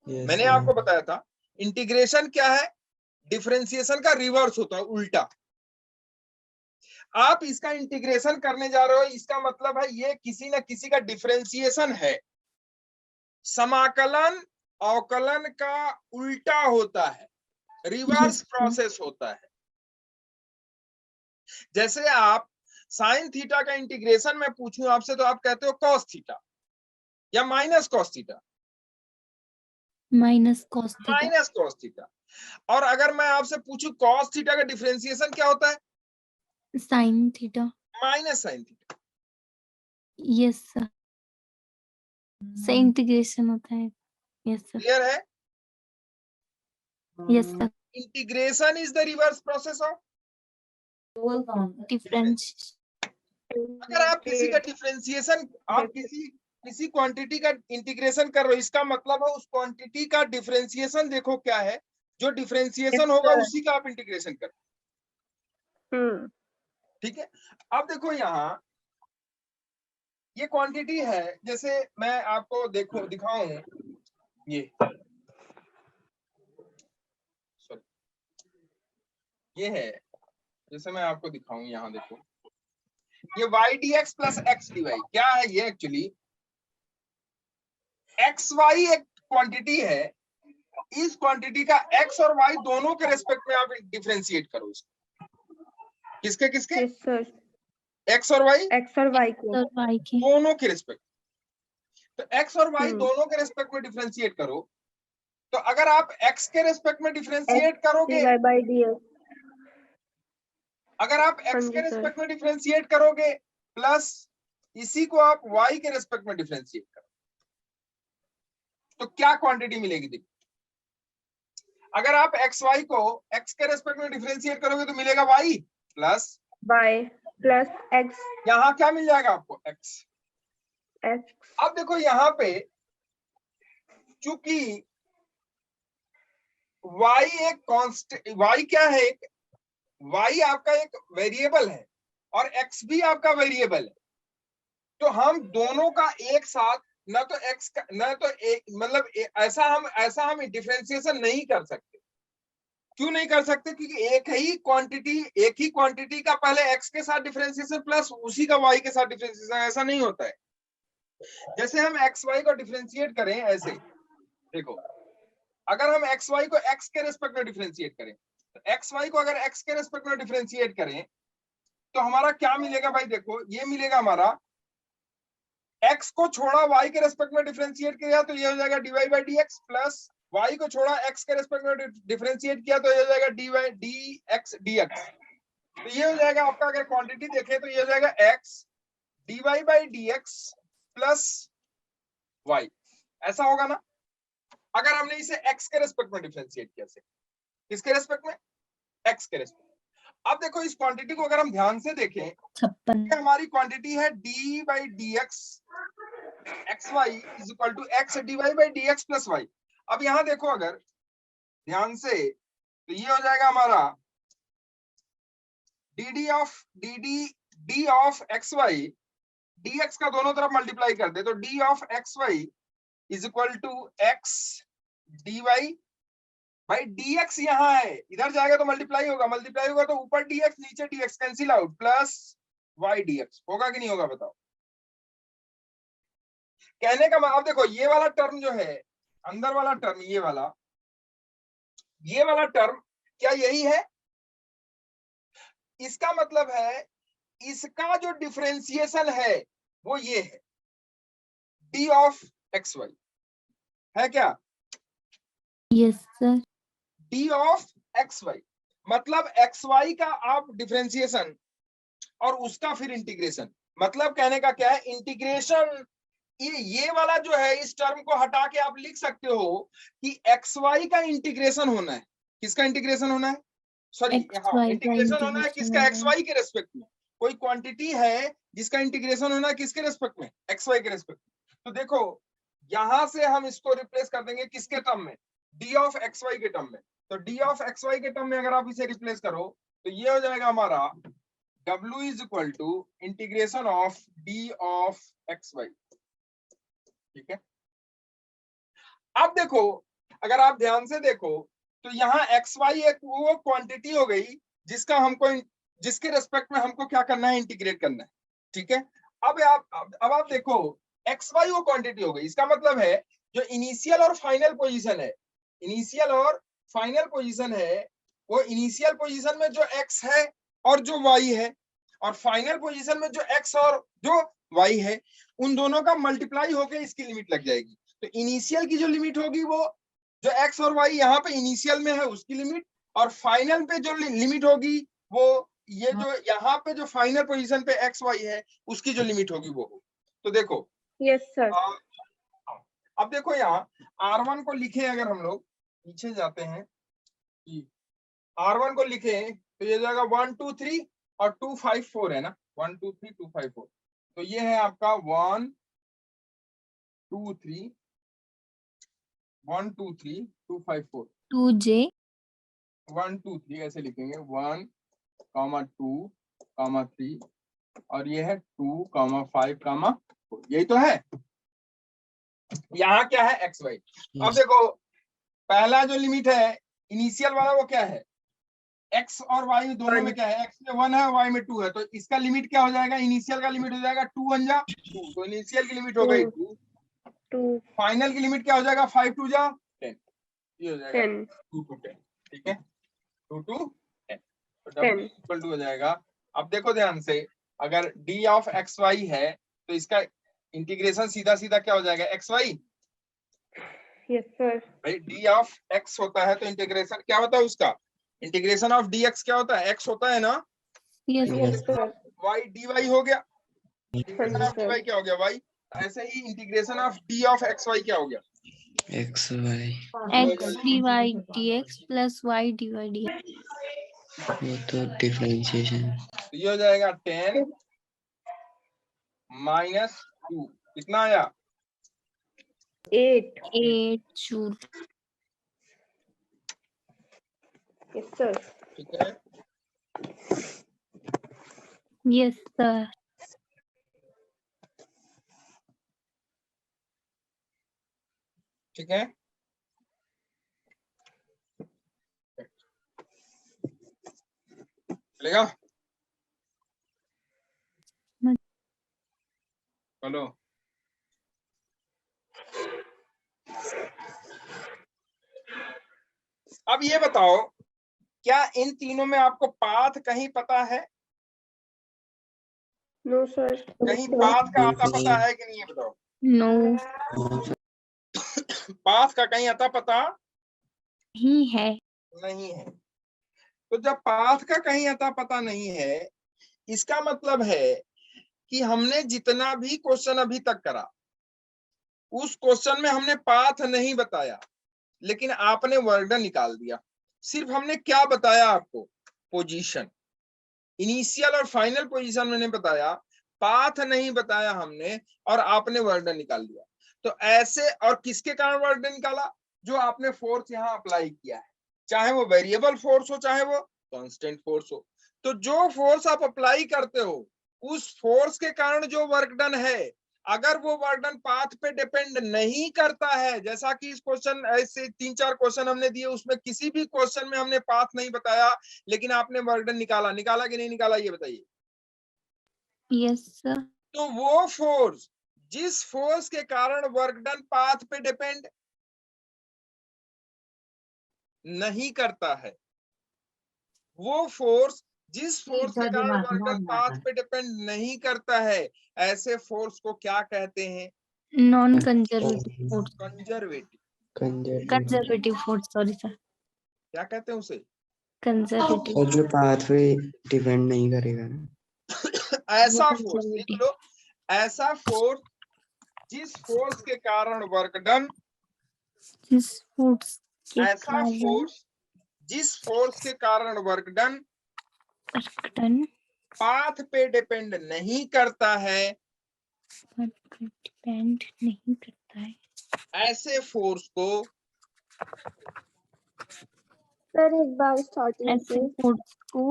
Yes, मैंने sir. आपको बताया था इंटीग्रेशन क्या है, डिफरेंशिएशन का रिवर्स होता है, उल्टा। आप इसका इंटीग्रेशन करने जा रहे हो, इसका मतलब है ये किसी न किसी का डिफरेंशिएशन है। समाकलन अवकलन का उल्टा होता है, रिवर्स Yes, sir. प्रोसेस होता है। जैसे आप साइन थीटा का इंटीग्रेशन में पूछूं आपसे तो आप कहते हो कॉस थीटा या minus cos theta, Minus cos theta. Minus cos theta. और अगर मैं आपसे पूछूं कॉस थीटा का डिफरेंशिएशन क्या होता है, Sin theta. Minus sine theta. Yes, sir. से इंटीग्रेशन होता है। Yes, sir. क्लियर है? Yes, sir. Integration is the reverse process of, Difference. अगर आप किसी का डिफरेंशिएशन, आप किसी क्वांटिटी का इंटीग्रेशन कर रहे हो, इसका मतलब है उस क्वांटिटी का डिफरेंशिएशन देखो क्या है, जो डिफरेंशिएशन होगा उसी का आप इंटीग्रेशन कर। ठीक है। अब देखो यहाँ ये क्वांटिटी है, जैसे मैं आपको दिखाऊं, ये सॉरी ये है, जैसे मैं आपको दिखाऊं, यहाँ देखो ये y dx plus x dy क्या है, ये एक्चुअली एक्स वाई एक क्वांटिटी है। इस क्वांटिटी का x और y दोनों के रेस्पेक्ट में आप डिफरेंशिएट करो इसको। किसके किसके? यस सर, x और y, एक्स और वाई को Sir, y के. दोनों के रेस्पेक्ट। तो x और y दोनों के रेस्पेक्ट में डिफरेंशिएट करो। तो अगर आप x के रेस्पेक्ट में डिफरेंशिएट करोगे, dy by dx, अगर आप हाँ x जी के सर, रेस्पेक्ट में डिफरेंशिएट करोगे प्लस इसी को आप y के रेस्पेक्ट में डिफरेंशिएट करो, तो क्या क्वांटिटी मिलेगी? देखो अगर आप xy को x के रेस्पेक्ट में डिफरेंशिएट करोगे तो मिलेगा y plus y plus x, यहाँ क्या मिल जाएगा आपको? x। x अब देखो यहाँ पे चूंकि y एक कांस्टेंट, y क्या है, y आपका एक वेरिएबल है और x भी आपका वेरिएबल है, तो हम दोनों का एक साथ न तो x का न तो एक मतलब ऐसा हम डिफरेंशिएशन नहीं कर सकते। क्यों नहीं कर सकते? क्योंकि एक ही क्वांटिटी का पहले x के साथ डिफरेंशिएशन प्लस उसी का y के साथ डिफरेंशिएशन, ऐसा नहीं होता है। जैसे हम xy को डिफरेंशिएट करें ऐसे, देखो अगर हम xy को x के रेस्पेक्ट में डिफरेंशिएट करें, तो xy को अगर x के रेस्पेक्ट में डिफरेंशिएट करें तो हमारा क्या मिलेगा भाई? देखो ये मिलेगा हमारा, x को छोड़ा y के रेस्पेक्ट में डिफरेंशिएट किया तो ये हो जाएगा dy by dx, plus y को छोड़ा x के रेस्पेक्ट में डिफरेंशिएट किया तो ये हो जाएगा dx dx। तो ये हो जाएगा आपका, अगर क्वांटिटी देखें तो ये हो जाएगा x dy by dx plus y, ऐसा होगा ना अगर हमने इसे x के रेस्पेक्ट में डिफरेंशिएट किया। किसके रेस्पेक्ट में? x के रेस्पेक्ट। अब देखो इस क्वांटिटी को अगर हम ध्यान से देखें, 56. हमारी क्वांटिटी है d by dx xy is equal to x dy by dx plus y। अब यहां देखो अगर ध्यान से तो ये हो जाएगा हमारा d ऑफ xy, dx का दोनों तरफ मल्टीप्लाई कर दे तो d of xy is equal to x dy भाई dx यहाँ है, इधर जाएगा तो मल्टीप्लाई होगा तो ऊपर dx नीचे dx cancel out, plus y dx होगा कि नहीं होगा बताओ? कहने का मतलब देखो ये वाला टर्म जो है, अंदर वाला टर्म, ये वाला टर्म क्या यही है? इसका मतलब है इसका जो डिफरेंशिएशन है वो ये है d ऑफ xy, है क्या? Yes, sir. d of xy मतलब xy का आप डिफरेंशिएशन और उसका फिर इंटीग्रेशन। मतलब कहने का क्या है, इंटीग्रेशन ये वाला जो है इस टर्म को हटा के आप लिख सकते हो कि एक्स वाई का इंटीग्रेशन होना है। किसका इंटीग्रेशन होना है? सॉरी, हाँ, इंटीग्रेशन होना है किसका? एक्स वाई के रेस्पेक्ट में। कोई क्वांटिटी है जिसका इंटीग्रेशन होना है किसके रेस्पेक्ट में? एक्स वाई के रेस्पेक्ट में। तो देखो यहां से हम इसको रिप्लेस कर देंगे किसके टर्म में? डी ऑफ एक्स वाई के टर्म में। तो डी ऑफ एक्स वाई के टर्म में अगर आप इसे रिप्लेस करो तो ये हो जाएगा हमारा W is equal to integration of D of X Y. ठीक है, अब देखो अगर आप ध्यान से देखो तो यहाँ एक्स वाई एक वो क्वांटिटी हो गई जिसके रेस्पेक्ट में हमको क्या करना है? इंटीग्रेट करना है। ठीक है, अब आप देखो एक्स वाई वो क्वांटिटी हो गई। इसका मतलब है जो इनिशियल और फाइनल पोजीशन है, इनिशियल और फाइनल पोजीशन है, वो इनिशियल पोजीशन में जो एक्स है और जो वाई है, और फाइनल पोजीशन में जो एक्स और जो वाई है, उन दोनों का मल्टीप्लाई होकर इसकी लिमिट लग जाएगी। तो इनिशियल की जो लिमिट होगी वो जो एक्स और वाई यहाँ पे इनिशियल में है उसकी लिमिट, और फाइनल पे जो लिमिट होगी वो ये जो यहाँ पे जो फाइनल पोजीशन पे एक्स वाई है उसकी जो लिमिट होगी वो होगी। तो देखो यस सर। अब देखो यहाँ R1 को लिखे, अगर हम लोग पीछे जाते हैं R1 को लिखे तो ये जाएगा 1 2 3 और 2 5 4 है ना, 1 2 3 2 5 4। तो ये है आपका 1 2 3 1 2 3 2 5 4 2J 1 2 3 ऐसे लिखेंगे 1 2 3 और ये है 2 5 4। यही तो है। यहाँ क्या है? X Y. अब देखो पहला जो लिमिट है इनिशियल वाला वो क्या है? एक्स और वाई दोनों में क्या है? एक्स में 1 है, वाई में 2 है। तो इसका लिमिट क्या हो जाएगा? इनिशियल का लिमिट हो जाएगा 2 1 जा 2। तो इनिशियल की लिमिट हो गई 2। फाइनल की लिमिट क्या हो जाएगा? 5 2 जा 10। ये हो जाएगा 2 to 10। ठीक है, 2 to 10। तो W इक्वल टू हो जाएगा। अब देखो ध्यान से, अगर d ऑफ एक्स वाई है तो इसका इंटीग्रेशन सीधा सीधा क्या हो जाएगा? X Y. Yes sir. भाई d ऑफ x होता है तो इंटीग्रेशन क्या होता है उसका? इंटीग्रेशन ऑफ dx क्या होता है? x होता है ना। Yes sir. y dy हो गया, इंटीग्रेशन ऑफ सर। dy क्या हो गया? y। ऐसे ही integration of d of x y क्या हो गया? X y, x dy dx plus y dy dx। वो तो डिफरेंशिएशन। तो ये हो जाएगा 10 माइनस 2। कितना आया? 8 जूल। Yes sir. ठीक है, यस सर। ठीक है। चलेगा? चलो अब ये बताओ, क्या इन तीनों में आपको पाथ कहीं पता है? No sir. कहीं पाथ का आता पता है कि नहीं? ये बताओ। नो पाथ का कहीं आता पता ही है। नहीं है। तो जब पाथ का कहीं आता पता नहीं है, इसका मतलब है कि हमने जितना भी क्वेश्चन अभी तक करा उस क्वेश्चन में हमने पाथ नहीं बताया, लेकिन आपने वर्ड निकाल दिया। सिर्फ हमने क्या बताया आपको? पोजीशन, इनिशियल और फाइनल पोजीशन मैंने बताया, पाथ नहीं बताया हमने, और आपने वर्ड निकाल दिया। तो ऐसे, और किसके कारण वर्ड निकाला? जो आपने फोर्स यहाँ अप्लाई किया है, चाहे वो वेरिएबल फोर्स हो चाहे वो कांस्टेंट फोर्स हो। तो जो फोर्स आप अप्लाई करते हो उस फोर्स के कारण जो वर्क डन है, अगर वो वर्क डन पाथ पे डिपेंड नहीं करता है, जैसा कि इस क्वेश्चन ऐसे 3-4 क्वेश्चन हमने दिए उसमें किसी भी क्वेश्चन में हमने पाथ नहीं बताया, लेकिन आपने वर्क डन निकाला कि नहीं निकाला? ये बताइए। Yes sir. तो वो फोर्स जिस फोर्स के कारण वर्क डन पाथ पे डिपेंड नहीं करता है, वो फोर्स जिस फोर्स के कारण वर्क डन पाथ पे डिपेंड नहीं करता है, ऐसे फोर्स को क्या कहते हैं? Non conservative force. Conservative force, sorry sir. क्या कहते हैं उसे? कंजर्वेटिव। और जो पाथवे डिपेंड नहीं करेगा ना, ऐसा फोर्स लिख लो, ऐसा फोर्स जिस फोर्स के कारण वर्क डन, जिस फोर्स के ऐसा कारण फोर्स जिस फोर्स के कारण work done work done path पे डिपेंड नहीं करता है, डिपेंड नहीं करता है, ऐसे फोर्स को सर एक बार स्टार्टिंग ऐसे से फोर्स को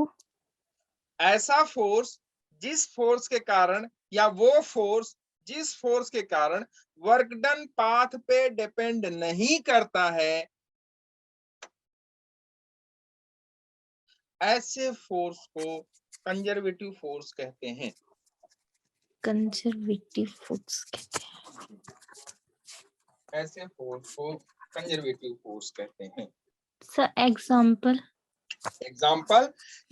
ऐसा फोर्स जिस फोर्स के कारण या वो फोर्स जिस फोर्स के कारण वर्क डन पाथ पे डिपेंड नहीं करता है, ऐसे फोर्स को कंजर्वेटिव फोर्स कहते हैं। कंजर्वेटिव फोर्स कहते हैं। ऐसे फोर्स को कंजर्वेटिव फोर्स कहते हैं। सर एग्जांपल एग्जाम्पल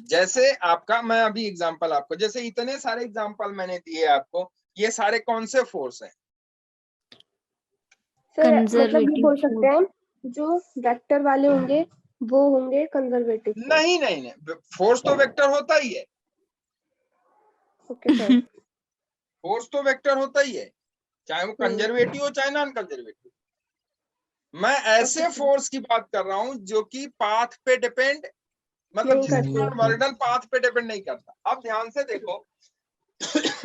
जैसे आपका, मैं अभी एग्जाम्पल आपको, जैसे इतने सारे एग्जाम्पल मैंने दिए आपको, ये सारे कौन से फोर्स हैं? सर मतलब ये कंजर्वेटिव बोल सकते हैं जो वेक्टर वाले होंगे वो होंगे कंजर्वेटिव फोर्स। नहीं नहीं नहीं, फोर्स तो वेक्टर होता ही है, ओके सर। फोर्स तो वेक्टर होता ही है, चाहे वो कंजर्वेटिव हो चाहे नॉन कंजर्वेटिव। मैं ऐसे Okay, sir. फोर्स की बात कर रहा हूं जो कि पाथ पे डिपेंड, मतलब नहीं जिसके करते। कारण वर्क डन पाथ पे डिपेंड नहीं करता। अब ध्यान से देखो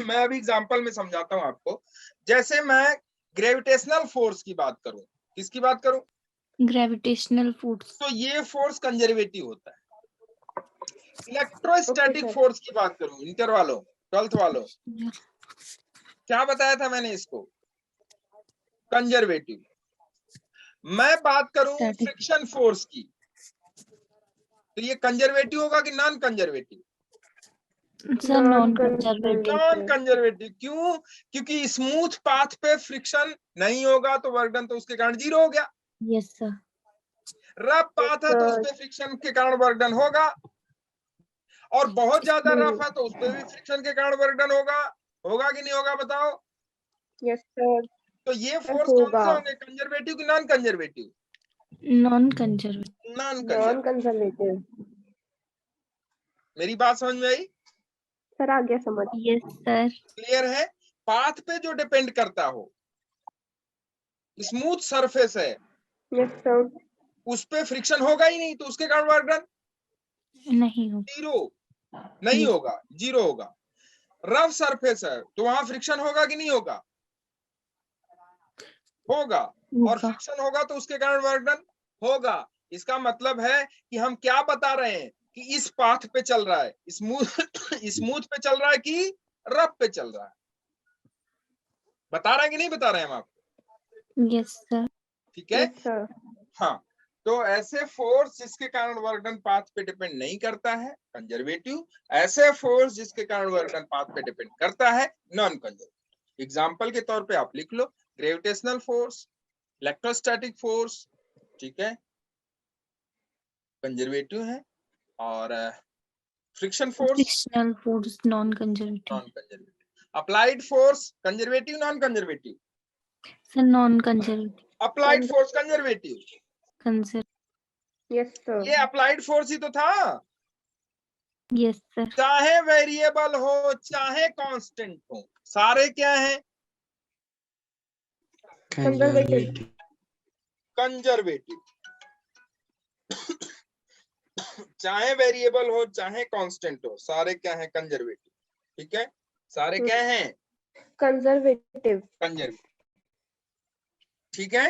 मैं अभी एग्जांपल में समझाता हूं आपको। जैसे मैं ग्रेविटेशनल फोर्स की बात करूं, किसकी बात करूं? ग्रेविटेशनल फोर्स तो ये फोर्स कंजर्वेटिव होता है। Electrostatic sir. फोर्स की बात करूं, इंटर वालों, 12th वालों, क्या बताया था मैंने इसको? कंजर्वेटिव। मैं बात करूं Static. फ्रिक्शन फोर्स की, तो ये कंजर्वेटिव होगा कि non conservative? Sir non conservative non conservative. क्यों? क्योंकि स्मूथ पाथ पे फ्रिक्शन नहीं होगा तो वर्क डन तो उसके कारण जीरो हो गया। यस सर रफ पाथ है तो उस पे फ्रिक्शन के कारण वर्क डन होगा, और बहुत ज्यादा रफ है तो उस पे भी फ्रिक्शन के कारण वर्क डन होगा। होगा कि नहीं होगा बताओ? Yes sir. तो ये फोर्स कौन होगा। से होंगे, कंजर्वेटिव कि non conservative? Non conservative non non conservative. Conservative. मेरी बात समझ में आई? सर आ गया समझ। यस सर क्लियर है? पाथ पे जो डिपेंड करता हो, स्मूथ सरफेस है, यस सर। उस पे फ्रिक्शन होगा ही नहीं तो उसके कारण वर्क डन नहीं हो जीरो नहीं Yes. होगा, जीरो होगा। रफ सरफेस है तो वहां फ्रिक्शन होगा कि नहीं होगा? होगा। और होगा फ्रिक्शन होगा तो उसके कारण वर्क डन होगा। इसका मतलब है कि हम क्या बता रहे हैं कि इस पाथ पे चल रहा है, स्मूथ स्मूथ पे चल रहा है कि रफ पे चल रहा है? बता रहे हैं कि नहीं बता रहे हैं हम आपको? यस सर ठीक है। Yes sir. हाँ, तो ऐसे फोर्स जिसके कारण वर्क डन पाथ पे डिपेंड नहीं करता है, कंजर्वेटिव। ऐसे फोर्स जिसके कारण वर्क डन पाथ पे डिपेंड करता है, नॉन कंजर्वेटिव। एग्जांपल के तौर पे आप लिख लो, ग्रेविटेशनल फोर्स, इलेक्ट्रोस्टैटिक फोर्स, ठीक है, कंजर्वेटिव है, और friction force frictional force non conservative non conservative. Applied force conservative non conservative? Sir non conservative applied force conservative. Kanjar yes sir. ये अप्लाइड फोर्स ही तो था, यस सर चाहे वेरिएबल हो चाहे कांस्टेंट हो, सारे क्या हैं? कंजर्वेटिव। कंजर्वेटिव। चाहे वेरिएबल हो चाहे कांस्टेंट हो, सारे क्या हैं? कंजर्वेटिव। ठीक है, सारे क्या हैं? कंजर्वेटिव। कंजर्वेटिव। ठीक है,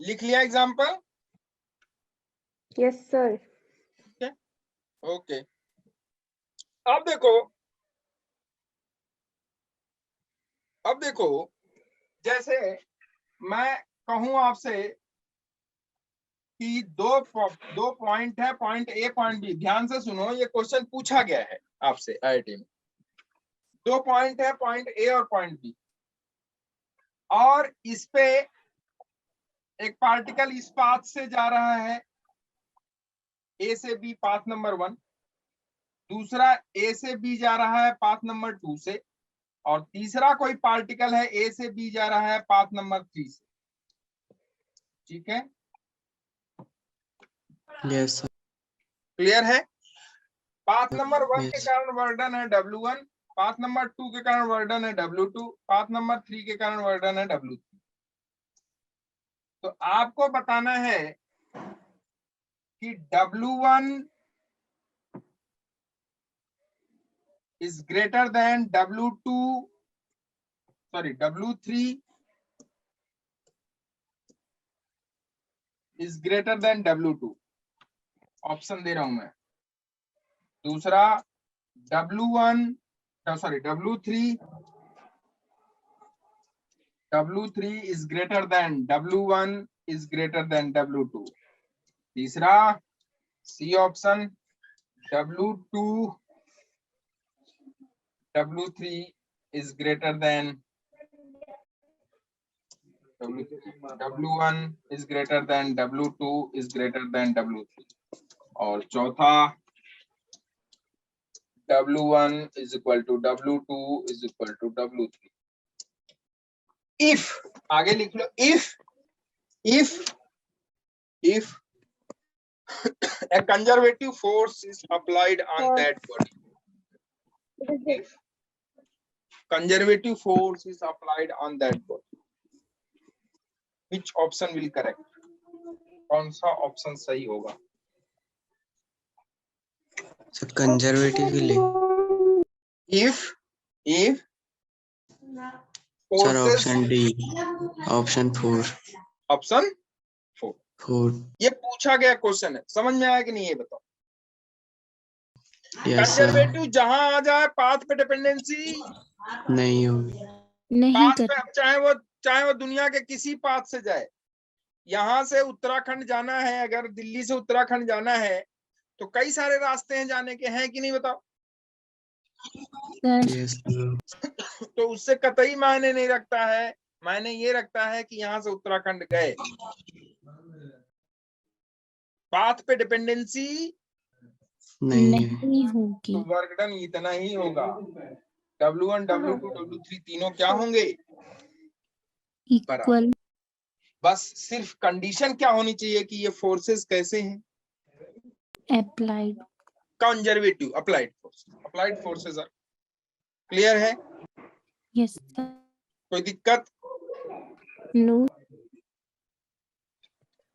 लिख लिया एग्जांपल? Yes sir. ओके। अब देखो, अब देखो, जैसे मैं कहूं आपसे कि दो पॉइंट है, पॉइंट ए पॉइंट बी, ध्यान से सुनो, ये क्वेश्चन पूछा गया है आपसे आईआईटी में। दो पॉइंट है, पॉइंट ए और पॉइंट बी, और इस पे एक पार्टिकल इस पाथ से जा रहा है, ए से बी पाथ नंबर 1, दूसरा ए से बी जा रहा है पाथ नंबर 2 से, और तीसरा कोई पार्टिकल है ए से बी जा रहा है पाथ नंबर 3 से। ठीक है, यस सर। क्लियर है? पाथ नंबर 1 के यस। कारण वर्क डन है W1, पाथ नंबर 2 के कारण वर्क डन है W2, पाथ नंबर 3 के कारण वर्क डन है W3। तो आपको बताना है कि W1 is greater than W2, sorry, W3 is greater than W2। Option दे रहा हूं मैं। दूसरा W1, sorry, W3 is greater than W1 is greater than W2। तीसरा C option W3 is greater than W1 is greater than W2 is greater than W3। और चौथा W1 is equal to W2 is equal to W3। if आगे लिख लो, if a conservative force is applied on that body, if conservative force is applied on that body, which option will correct? कौन सा option सही होगा? Sir conservatively if sir forces, option D, option 4 option 4 ये पूछा गया question है, समझ में आया कि नहीं ये बताओ। Yes sir. कंजर्वेटिव जहां आ जाए पाथ पे डिपेंडेंसी नहीं होगी। नहीं पाथ कर पे, चाहे वो दुनिया के किसी पाथ से जाए। यहाँ से उत्तराखंड जाना है, अगर दिल्ली से उत्तराखंड जाना है तो कई सारे रास्ते हैं जाने के, हैं कि नहीं बताओ? सर। Yes sir. तो उससे कतई मायने नहीं रखता है, मायने ये रखता है कि यहाँ से उत्तराखंड गए। पाथ पे डिपेंडेंसी नहीं है। नहीं होगी। तो वर्क डन इतना ही होगा। W1, W2, W3 तीनों क्या होंगे? इक्वल। बस सिर्फ कंडीशन क्या होनी चाहिए कि ये फोर्सेस कैसे हैं? Applied. Conservative applied forces are. Clear है? Yes sir. कोई दिक्कत? नो।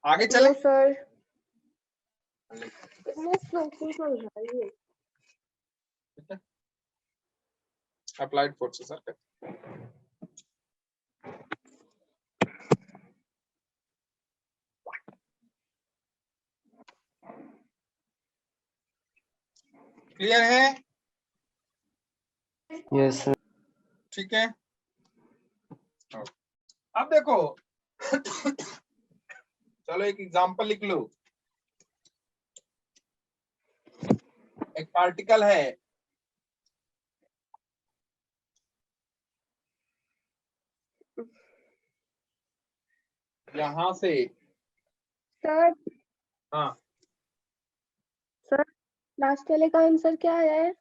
आगे चले? नो सर, इतने स्लो क्यों चल रहा है ये? Applied forces are. क्लियर है? Yes sir. ठीक है। अब देखो चलो एक एग्जांपल लिख लो। एक पार्टिकल है, यहां से, सर हाँ सर, लास्ट वाले का आंसर क्या है?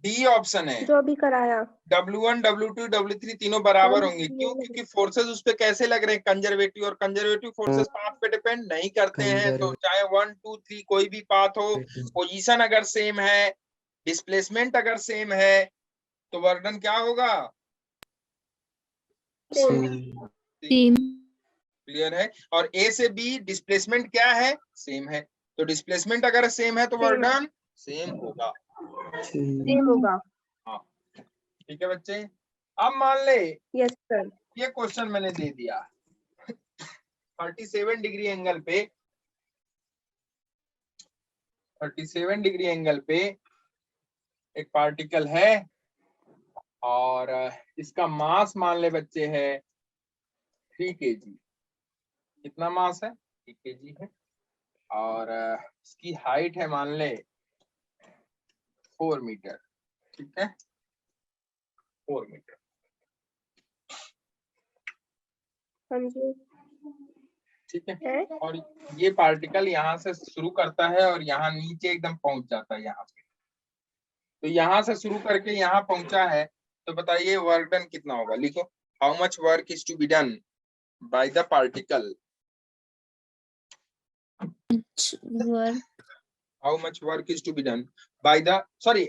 डी ऑप्शन है। जो अभी कराया। W1, W2, W3 तीनों बराबर होंगे। क्यों? क्योंकि फोर्सेस उस पे कैसे लग रहे हैं? कंजर्वेटिव, और कंजर्वेटिव फोर्सेस पाथ पे डिपेंड नहीं करते हैं। तो चाहे 1, 2, 3 कोई भी पाथ हो, पोजीशन अगर सेम है, डिस्प्लेसमेंट अगर सेम है, तो वर्क डन क्या होगा? सेम। क्लियर है? और ए से बी डिस्प्लेसमेंट क्या है? सेम है। तो डिस्प्लेसमेंट अगर सेम है तो वर्क डन सेम होगा। सेम होगा। हाँ ठीक है बच्चे। अब मान ले यस सर। ये क्वेश्चन मैंने दे दिया 37 डिग्री एंगल पे, 37 डिग्री एंगल पे एक पार्टिकल है और इसका मास मान ले बच्चे है 3 kg। कितना मास है? 3 kg है। और इसकी हाइट है मान ले 4 मीटर। ठीक है, 4 मीटर। हाँ जी। ठीक है। और ये पार्टिकल यहाँ से शुरू करता है और यहाँ नीचे एकदम पहुंच जाता है यहाँ पे। तो यहाँ से शुरू करके यहाँ पहुंचा है, तो बताइए वर्क डन कितना होगा? लिखो, how much work is to be done by the particle. Work. How much work is to be done by the, sorry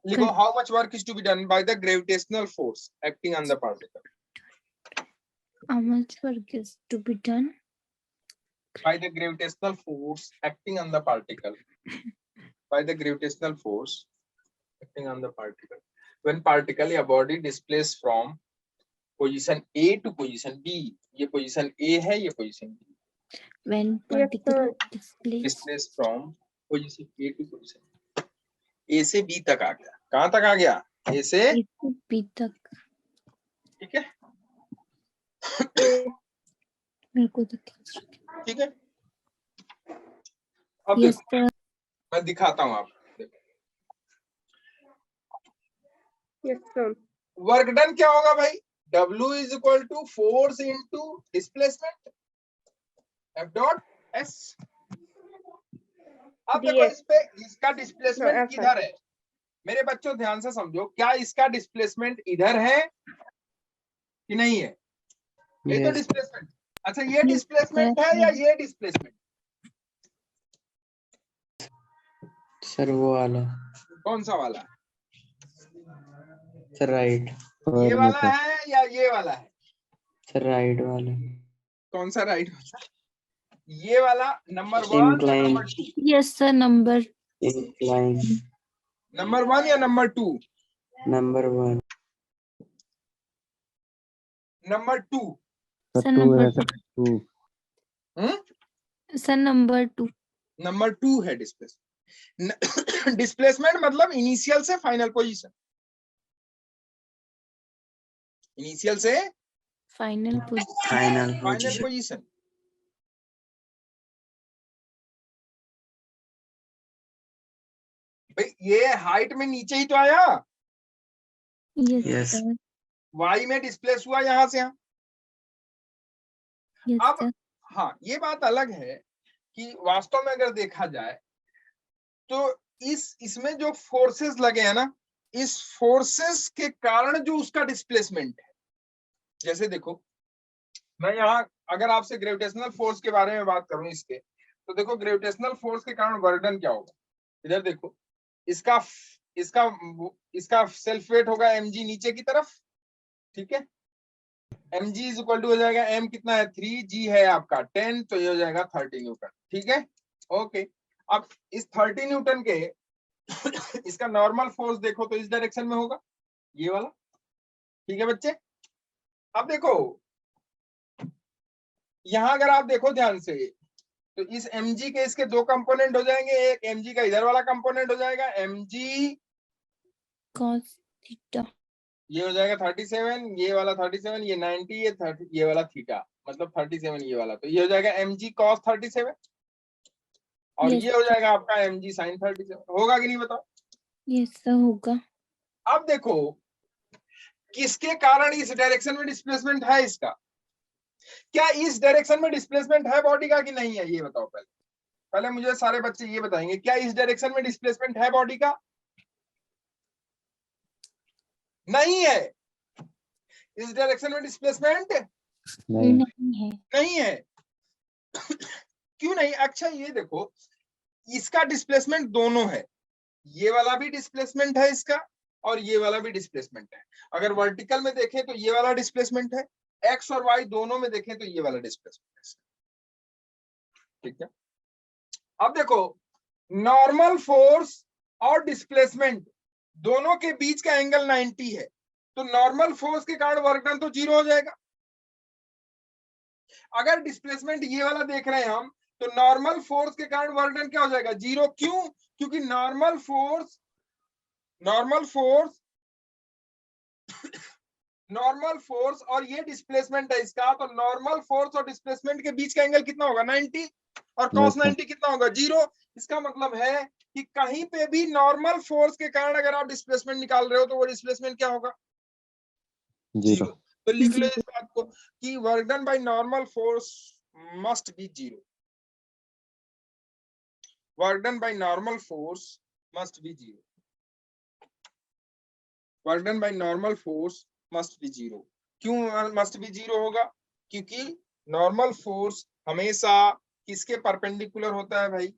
लिखो, how much work is to be done by the gravitational force acting on the particle. How much work is to be done? By the gravitational force acting on the particle. By the gravitational force acting on the particle. When particle या body displays from position A to position B. ये position A है, ये position B. When particle displays Displays from position A to position B. A से B तक आ गया. कहाँ तक आ गया? A से A to B तक. ठीक है, मेरे को तो ठीक है. अब yes देखो, sir. मैं दिखाता हूँ आपको. Yes sir. वर्क डन क्या होगा भाई? W is equal to force into displacement F dot S. अब देखो इस पे इसका डिस्प्लेसमेंट किधर है? मेरे बच्चों ध्यान से समझो, क्या इसका डिस्प्लेसमेंट इधर है कि नहीं है? ये तो Yes. डिस्प्लेसमेंट. अच्छा, ये डिस्प्लेसमेंट है या ये डिस्प्लेसमेंट? सर वो वाला. कौन सा वाला? Sir right. ये वाला है या ये वाला है? सर राइट वाला. कौन सा राइट वाला? ये वाला नंबर 1 या Incline. Number 2? yes sir. number Incline. Number 1 या number 2? Number 1. Number 2. sir number 2. हम्म, sir number 2. नंबर 2 है डिस्प्लेसमेंट. डिस्प्लेसमेंट मतलब इनिशियल से फाइनल पोजीशन. इनिशियल से final position. Final final position. Position. भाई ये हाइट में नीचे ही तो आया, yes Yes. sir. वाई में डिस्प्लेस हुआ यहां से यहाँ. yes अब sir. हाँ, ये बात अलग है कि वास्तव में अगर देखा जाए तो इसमें जो फोर्सेस लगे हैं ना, इस फोर्सेस के कारण जो उसका डिस्प्लेसमेंट है. जैसे देखो, मैं यहाँ अगर आपसे ग्रेविटेशनल फोर्स के बारे में बात करूं इसके, तो देखो ग्रेविटेशनल फोर्स के कारण वर्क डन क्या होगा. इधर देखो, इसका इसका इसका सेल्फ वेट होगा mg नीचे की तरफ. ठीक है, mg इज इक्वल टू हो जाएगा m कितना है 3, g है आपका 10, तो ये हो जाएगा 30 न्यूटन. ठीक है, ओके. अब इस 30 न्यूटन के इसका नॉर्मल फोर्स देखो तो इस डायरेक्शन में होगा, ये वाला. ठीक है बच्चे. अब देखो यहां अगर आप देखो ध्यान से, तो इस mg के इसके दो कंपोनेंट हो जाएंगे. एक mg का इधर वाला कंपोनेंट हो जाएगा mg, cos theta. ये हो जाएगा 37, ये वाला 37, ये 90, ये 30, ये वाला थीटा, मतलब 37 ये वाला. तो ये हो जाएगा mg cos 37 और Yes. ये हो जाएगा आपका mg sin 37. होगा कि नहीं बताओ? yes sir. होगा. अब देखो किसके कारण इस डायरेक्शन में डिस्प्लेसमेंट है इसका. क्या इस डायरेक्शन में डिस्प्लेसमेंट है बॉडी का कि नहीं है, ये बताओ. पहले मुझे सारे बच्चे ये बताएंगे, क्या इस डायरेक्शन में डिस्प्लेसमेंट है बॉडी का? नहीं है. इस डायरेक्शन में डिस्प्लेसमेंट नहीं. नहीं है. नहीं है. क्यों नहीं? अच्छा ये देखो, इसका डिस्प्लेसमेंट दोनों है. ये वाला भी डिस्प्लेसमेंट है इसका और ये वाला भी डिस्प्लेसमेंट है. अगर वर्टिकल में देखें तो ये वाला डिस्प्लेसमेंट है, एक्स और वाई दोनों में देखें तो ये वाला डिस्प्लेसमेंट है. ठीक है. अब देखो, नॉर्मल फोर्स और डिस्प्लेसमेंट दोनों के बीच का एंगल 90 है, तो नॉर्मल फोर्स के कारण वर्क डन तो 0 हो जाएगा. अगर डिस्प्लेसमेंट ये वाला देख रहे हैं हम, तो नॉर्मल फोर्स के कारण वर्क डन क्या हो जाएगा? 0. क्यों? क्योंकि नॉर्मल फोर्स और ये डिस्प्लेसमेंट है इसका, तो नॉर्मल फोर्स और डिस्प्लेसमेंट के बीच का एंगल कितना होगा? 90. और cos 90 कितना होगा? 0. इसका मतलब है कि कहीं पे भी नॉर्मल फोर्स के कारण अगर आप डिस्प्लेसमेंट निकाल रहे हो तो वो डिस्प्लेसमेंट क्या होगा? 0. तो लिख लो इस बात को कि work done by normal force must be 0. Work done by normal force must be 0. Work done by normal force must be 0. क्यों मस्ट बी 0 होगा? क्योंकि नॉर्मल फोर्स हमेशा किसके परपेंडिकुलर होता है भाई?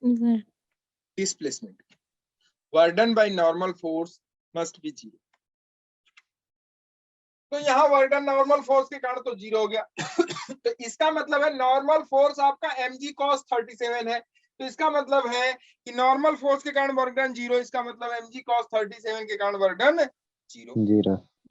Ver- displacement. Work done by normal force must be 0। तो यहाँ वर्क डन नॉर्मल फोर्स के कारण तो 0 हो गया। तो इसका मतलब है नॉर्मल फोर्स आपका mg cos 37 है। तो इसका मतलब है कि नॉर्मल फोर्स के कारण वर्क डन 0, इसका मतलब mg cos 37 के कारण वर्क डन 0।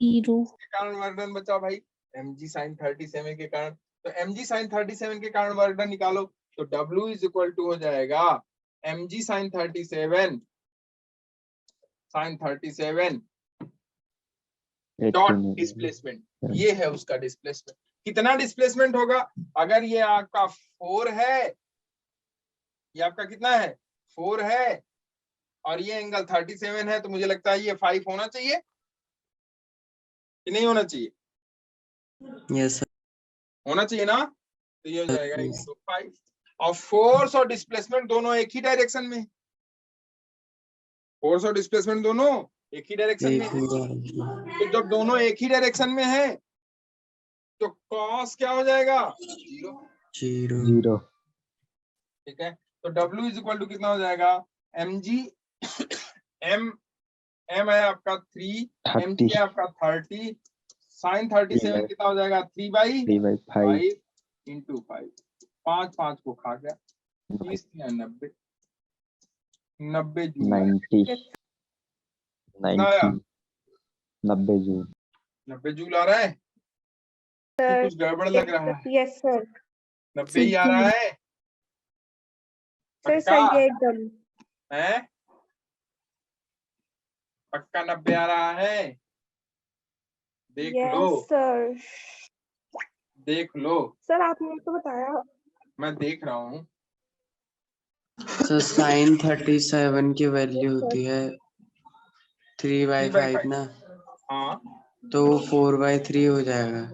0 के कारण वर्क डन बचा भाई mg sin 37 के कारण। तो mg sin 37 के कारण वर्क डन निकालो। तो W इज इक्वल टू हो जाएगा mg sin 37 डॉट 18 डिस्प्लेसमेंट। ये है उसका डिस्प्लेसमेंट। कितना डिस्प्लेसमेंट होगा? अगर ये आपका 4 है, ये आपका कितना है 4 है, और ये एंगल 37 है, तो मुझे लगता है ये 5 होना चाहिए कि नहीं होना चाहिए? Yes sir. होना चाहिए ना। तो ये हो जाएगा 5। और फोर्स और डिस्प्लेसमेंट दोनों एक ही डायरेक्शन में। फोर्स और डिस्प्लेसमेंट दोनों एक ही डायरेक्शन में है। तो जब दोनों एक ही डायरेक्शन में है तो कॉस क्या हो जाएगा 0। 0। ठीक है। तो W इज इक्वल टू कितना हो जाएगा mg m है आपका 3, mg है आपका 30, sin 37 कितना हो जाएगा 3/5 इंटू 5। 5 को खा गया 30 या 90 जूल 90 90 जूल 90 जूल आ रहा है कि कुछ गड़बड़ लग रहा है? Yes sir. 90 ही आ रहा है सर पक्का सही है एकदम। है? पक्का 90 आ रहा है? देख लो यस सर। देख लो। सर आपने तो बताया। मैं देख रहा हूँ। सर sin 37 की वैल्यू होती है 3/5 ना, हाँ तो 4/3 हो जाएगा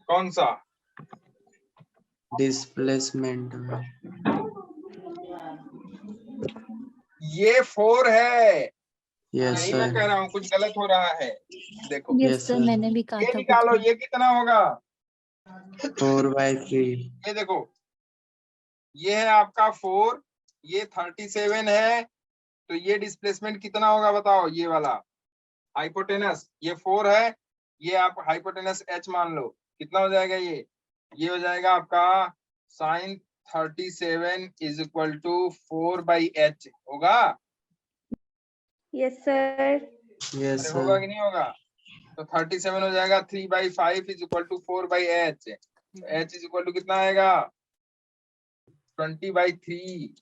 कौन सा? डिस्प्लेसमेंट में। ये 4 है। यस यही मैं सर। कह रहा हूँ कुछ गलत हो रहा है। देखो यस यस सर, सर। मैंने भी कहा ये था निकालो, कुछ। ये कितना होगा? 4/3। ये देखो, ये है आपका 4, ये 37 है, तो ये डिस्प्लेसमेंट कितना होगा बताओ? ये वाला हाइपोटेनस, ये 4 है, ये आप हाइपोटेनस h मान लो, कितना हो जाएगा ये हो जाएगा आपका sin 37 is equal to 4/h होगा। Yes sir. यस अरे होगा सर। कि नहीं होगा? तो 37 हो जाएगा 3/5 is equal to 4/h। h is equal to कितना आएगा 20/3।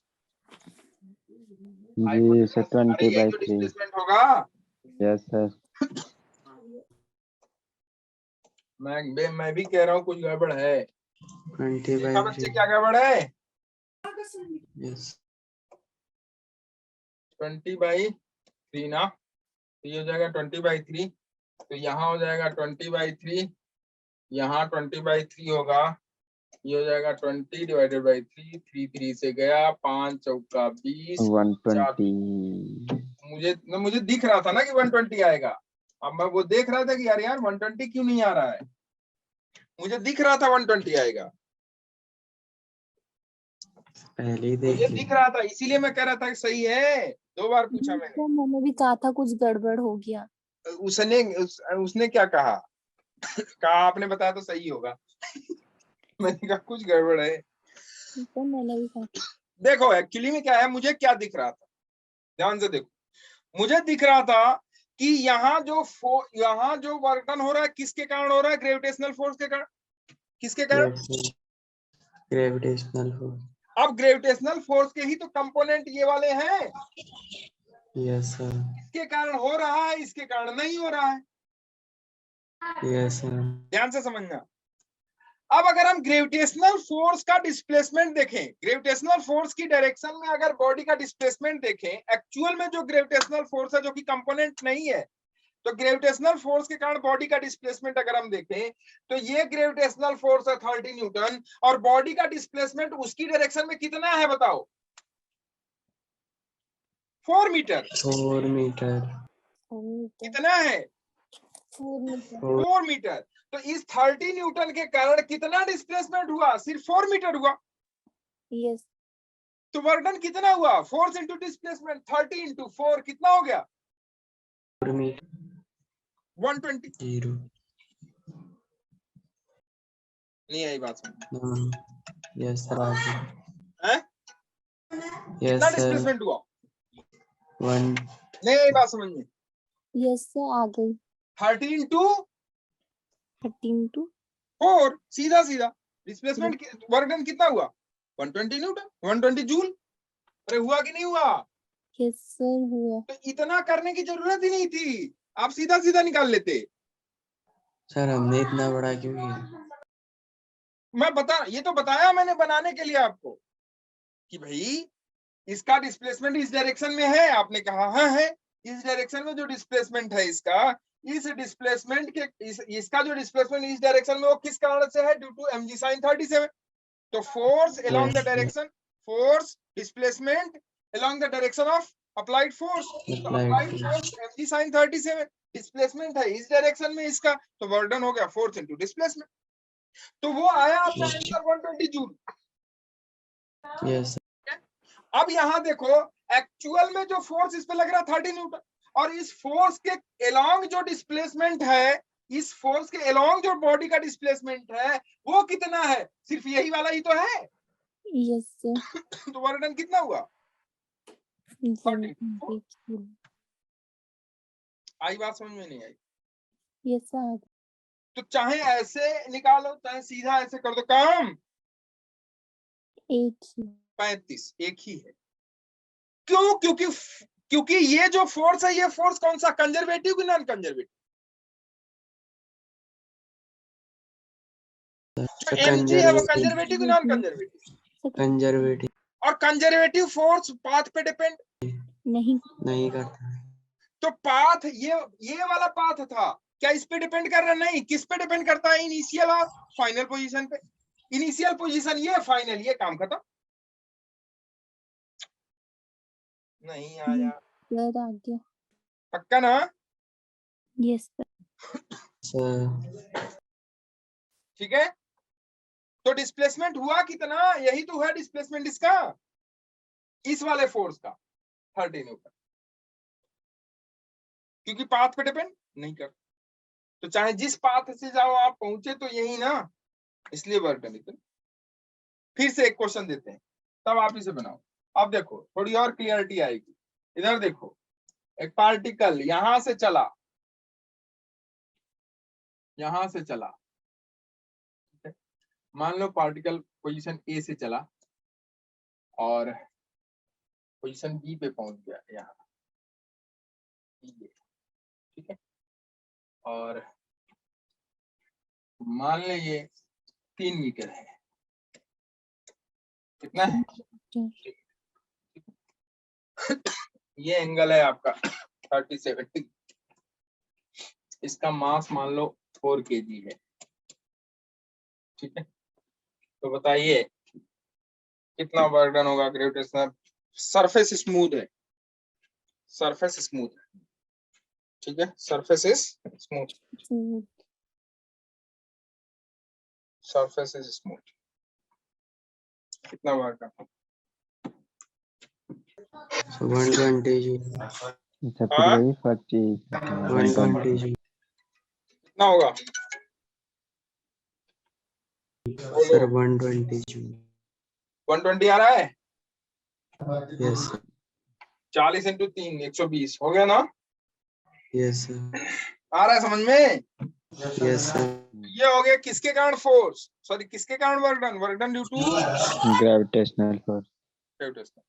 जी सर अरे ये जो 20/3। डिस्प्लेसमेंट होगा, यस सर। मैं भी कह रहा हूँ कुछ गड़बड़ है। देखा बच्चे 20/3। क्या गड़बड़ है? यस 20/3 ना, तो ये हो जाएगा 20/3। तो यहाँ हो जाएगा 20/3, यहाँ 20/3 होगा, ये हो जाएगा 20/3। 3 3 से गया, 5 चौका 20, 120। मुझे दिख रहा था ना कि 120 आएगा। अब मैं वो देख रहा था कि यार 120 क्यों नहीं आ रहा है। मुझे दिख रहा था 120 आएगा, पहले ही मुझे देखी। दिख रहा था, इसीलिए मैं कह रहा था कि सही है। 2 बार पूछा मैंने। सर मैंने भी कहा था कुछ गड़बड़ हो गया। उसने क्या कहा? कहा आपने बताया तो सही होगा। मैंने कहा कुछ गड़बड़ है। सर मैंने भी कहा। देखो एक्चुअली में क्या है, मुझे क्या दिख रहा था, ध्यान से देखो। मुझे दिख रहा था कि यहाँ जो वर्तन हो रहा है किसके कारण हो रहा है? ग्रेविटेशनल फोर्स के कारण। किसके कारण? Gravitational force. अब ग्रेविटेशनल फोर्स के ही तो कंपोनेंट ये वाले हैं। Yes sir. इसके कारण हो रहा है, इसके कारण नहीं हो रहा है। Yes sir. ध्यान से समझना। अब अगर हम ग्रेविटेशनल फोर्स का डिस्प्लेसमेंट देखें, ग्रेविटेशनल फोर्स की डायरेक्शन में अगर बॉडी का डिस्प्लेसमेंट देखें, एक्चुअल में जो ग्रेविटेशनल फोर्स है जो कि कंपोनेंट नहीं है, तो ग्रेविटेशनल फोर्स के कारण बॉडी का डिस्प्लेसमेंट अगर हम देखें तो ये ग्रेविटेशनल फोर्स है 30 न्यूटन, और बॉडी का डिस्प्लेसमेंट उसकी डायरेक्शन में कितना है बताओ? 4 मीटर। 4 मीटर। कितना है? 4 मीटर। तो इस 30 न्यूटन के कारण कितना डिस्प्लेसमेंट हुआ? सिर्फ 4 मीटर हुआ। यस तो वर्क डन कितना हुआ, फोर्स इंटू डिस्प्लेसमेंट 30 इंटू 4 कितना हो गया 120। 0 नहीं आई बात समझ यस सर आ गया है? यस कितना सर डिस्प्लेसमेंट हुआ 1 नहीं आई बात समझ में। यस सर आ गई 30 इंटू 13 to 4 सीधा सीधा डिस्प्लेसमेंट वर्क डन कितना हुआ 120 न्यूटन 120 जूल। अरे हुआ कि नहीं हुआ? यस सर हुआ। तो इतना करने की जरूरत ही नहीं थी, आप सीधा सीधा निकाल लेते। सर हमने इतना बड़ा क्यों किया मैं बता, ये तो बताया मैंने बनाने के लिए आपको कि भाई इसका डिस्प्लेसमेंट इस डायरेक्शन में है, आपने कहा हाँ है, इस डायरेक्शन में जो डिस्प्लेसमेंट है इसका, इस डिस्प्लेसमेंट के इसका जो डिस्प्लेसमेंट इस डायरेक्शन में वो किस कारण से है, ड्यू टू mg sin 37। तो force along the direction, force displacement along the direction of applied force, तो applied force mg sin 37, displacement है इस डायरेक्शन में इसका, तो वर्क डन हो गया फोर्स इनटू डिस्प्लेसमेंट। तो वो आया आपका आंसर 120 जूल। यस अब यहाँ देखो एक्चुअल में जो फोर्स इस पे लग रहा है 30 न्यूटन, और इस फोर्स के एलोंग जो डिस्प्लेसमेंट है, इस फोर्स के एलोंग जो बॉडी का डिस्प्लेसमेंट है वो कितना है, सिर्फ यही वाला ही तो है। यस सर तो वर्क डन कितना हुआ 30। आई बात समझ में नहीं आई? यस सर तो चाहे ऐसे निकालो चाहे सीधा ऐसे कर दो, काम एक ही 35 एक ही है। क्यों? क्योंकि ये जो फोर्स है, ये फोर्स कौन सा, कंजर्वेटिव कि नॉन कंजर्वेटिव? जो mg है वो कंजर्वेटिव कि नॉन कंजर्वेटिव? कंजर्वेटिव और कंजर्वेटिव फोर्स पाथ पे डिपेंड नहीं करता तो पाथ ये वाला पाथ था, क्या इस पे डिपेंड कर रहा है? नहीं। किस पे डिपेंड करता है? इनिशियल और फाइनल पोजीशन पे। इनिशियल पोजीशन ये, फाइनल ये, काम खत्म। नहीं आया सर आ गया। पक्का ना? यस सर ठीक है, तो डिस्प्लेसमेंट हुआ कितना, यही तो है डिस्प्लेसमेंट इसका, इस वाले फोर्स का 30 न्यूटन, क्योंकि पाथ पे डिपेंड नहीं कर। तो चाहे जिस पाथ से जाओ आप पहुंचे तो यही ना, इसलिए वर्क डन इतना। फिर से एक क्वेश्चन देते हैं, तब आप इसे बनाओ। अब देखो थोड़ी और क्लियरिटी आएगी। इधर देखो, एक पार्टिकल यहां से चला, यहां से चला, मान लो पार्टिकल पोजीशन ए से चला और पोजीशन बी पे पहुंच गया यहाँ, ठीक है, और मान ले ये 3 मीटर है, कितना है ये एंगल है आपका 30-70, इसका मास मान लो 4 kg है, ठीक है। तो बताइए कितना वर्क डन होगा ग्रेविटेशनल। सरफेस स्मूथ है, सरफेस स्मूथ है, ठीक है, surface is smooth, surface is smooth, कितना वर्क डन 120 जूल हाँ? 120 जूल कितना होगा सर 120 जूल 120 आ रहा है, यस 40 इंटू 3 120 हो गया ना? यस सर आ रहा है समझ में? यस सर ये हो गया किसके कारण फोर्स, सॉरी किसके कारण work done due to gravitational force. Gravitational.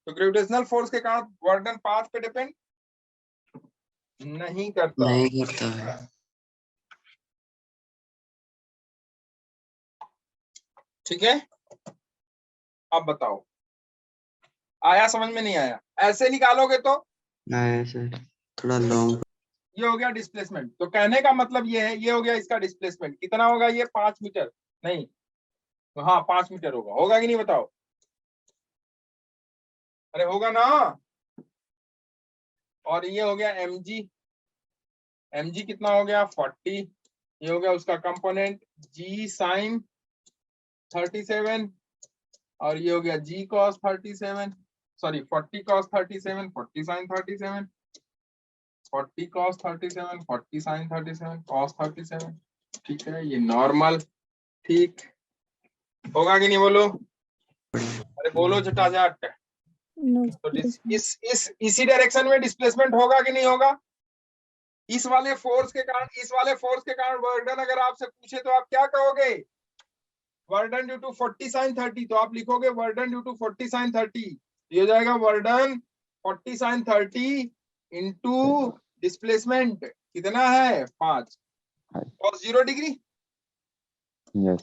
तो ग्रेविटेशनल फोर्स के कारण वर्क डन पाथ पे डिपेंड नहीं करता है ठीक है। अब बताओ आया समझ में नहीं आया? ऐसे निकालोगे तो नहीं सर थोड़ा लॉन्ग ये हो गया डिस्प्लेसमेंट। तो कहने का मतलब ये है, ये हो गया इसका डिस्प्लेसमेंट, कितना होगा ये 5 मीटर, नहीं हाँ 5 मीटर होगा, होगा कि नहीं बताओ? अरे होगा ना। और ये हो गया mg, mg कितना हो गया 40, ये हो गया उसका कंपोनेंट g sin 37 और ये हो गया g cos 37, sorry 40 cos 37, 40 sin 37, 40 cos 37, 40 sin 37, cos 37, ठीक है, ये नॉर्मल, ठीक होगा कि नहीं बोलो? अरे बोलो झटाझट। No. तो इसी डायरेक्शन में डिस्प्लेसमेंट होगा कि नहीं होगा? इस वाले फोर्स के कारण वर्डन अगर आपसे पूछे तो आप क्या कहोगे? वर्डन ड्यू टू 40 sin 30, तो आप लिखोगे वर्डन ड्यू टू 40 sin 30, ये हो जाएगा वर्डन 40 sin 30 इंटू डिस्प्लेसमेंट कितना है 5 और 0 डिग्री, Yes.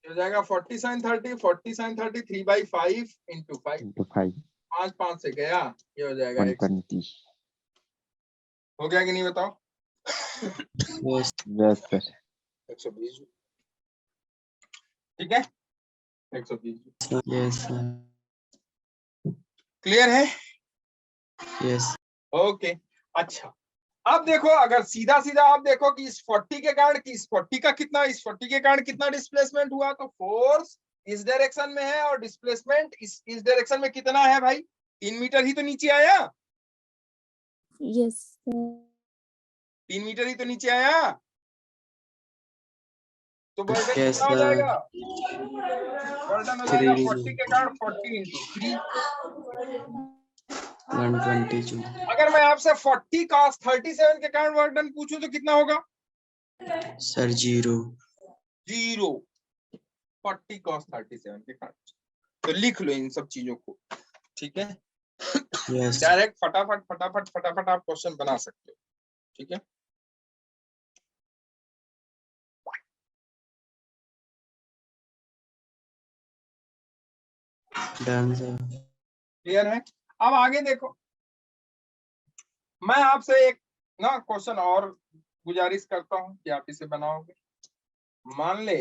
हो जाएगा 40 sin 30 3/5 इंटू 5, Into 5. 5 से गया, ये हो जाएगा 120. हो गया कि नहीं बताओ? Yes. Yes, sir. 120, ठीक है, 120, Yes, sir. क्लियर है? Yes. ओके, अच्छा अब देखो, अगर सीधा सीधा आप देखो कि इस 40 के कारण इस 40 के कारण कितना डिस्प्लेसमेंट हुआ, तो फोर्स इस डायरेक्शन में है और डिस्प्लेसमेंट इस डायरेक्शन में कितना है भाई? 3 मीटर ही तो नीचे आया, Yes, sir. 3 मीटर ही तो नीचे आया, तो बर्डन Yes, कितना हो sir. जाएगा? बर्डन हो जाएगा 3. 40 के कारण 40 इंटू 3। 122. अगर मैं आपसे 40 cos 37 के कारण बर्डन पूछूं तो कितना होगा? Sir, 0. 40 cos 37 के कारण, तो लिख लो इन सब चीजों को, ठीक है, Yes. डायरेक्ट फटाफट आप क्वेश्चन बना सकते हो, ठीक है। Done, sir. क्लियर है? अब आगे देखो, मैं आपसे एक ना क्वेश्चन और गुजारिश करता हूं कि आप इसे बनाओगे। मान ले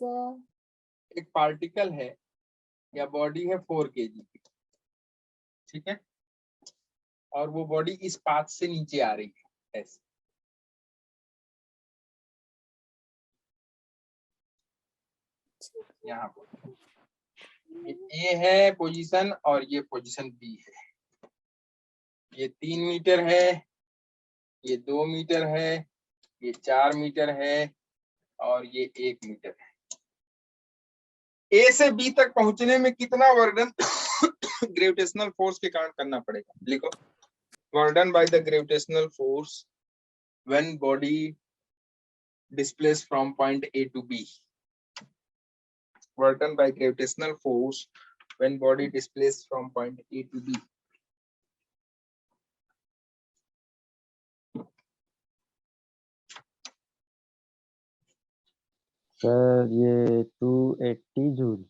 Sir. एक पार्टिकल है या बॉडी है 4 kg की, ठीक है, और वो बॉडी इस पाथ से नीचे आ रही है ऐसे, यहाँ पर ये है पोजीशन और ये पोजीशन बी है, ये 3 मीटर है, ये 2 मीटर है, ये 4 मीटर है और ये 1 मीटर है। ए से बी तक पहुंचने में कितना वर्डन ग्रेविटेशनल फोर्स के कारण करना पड़ेगा? लिखो, work done by the gravitational force when body displace from point A to B. Work done by gravitational force when body displace from point A to B. Sir ये 280 जूल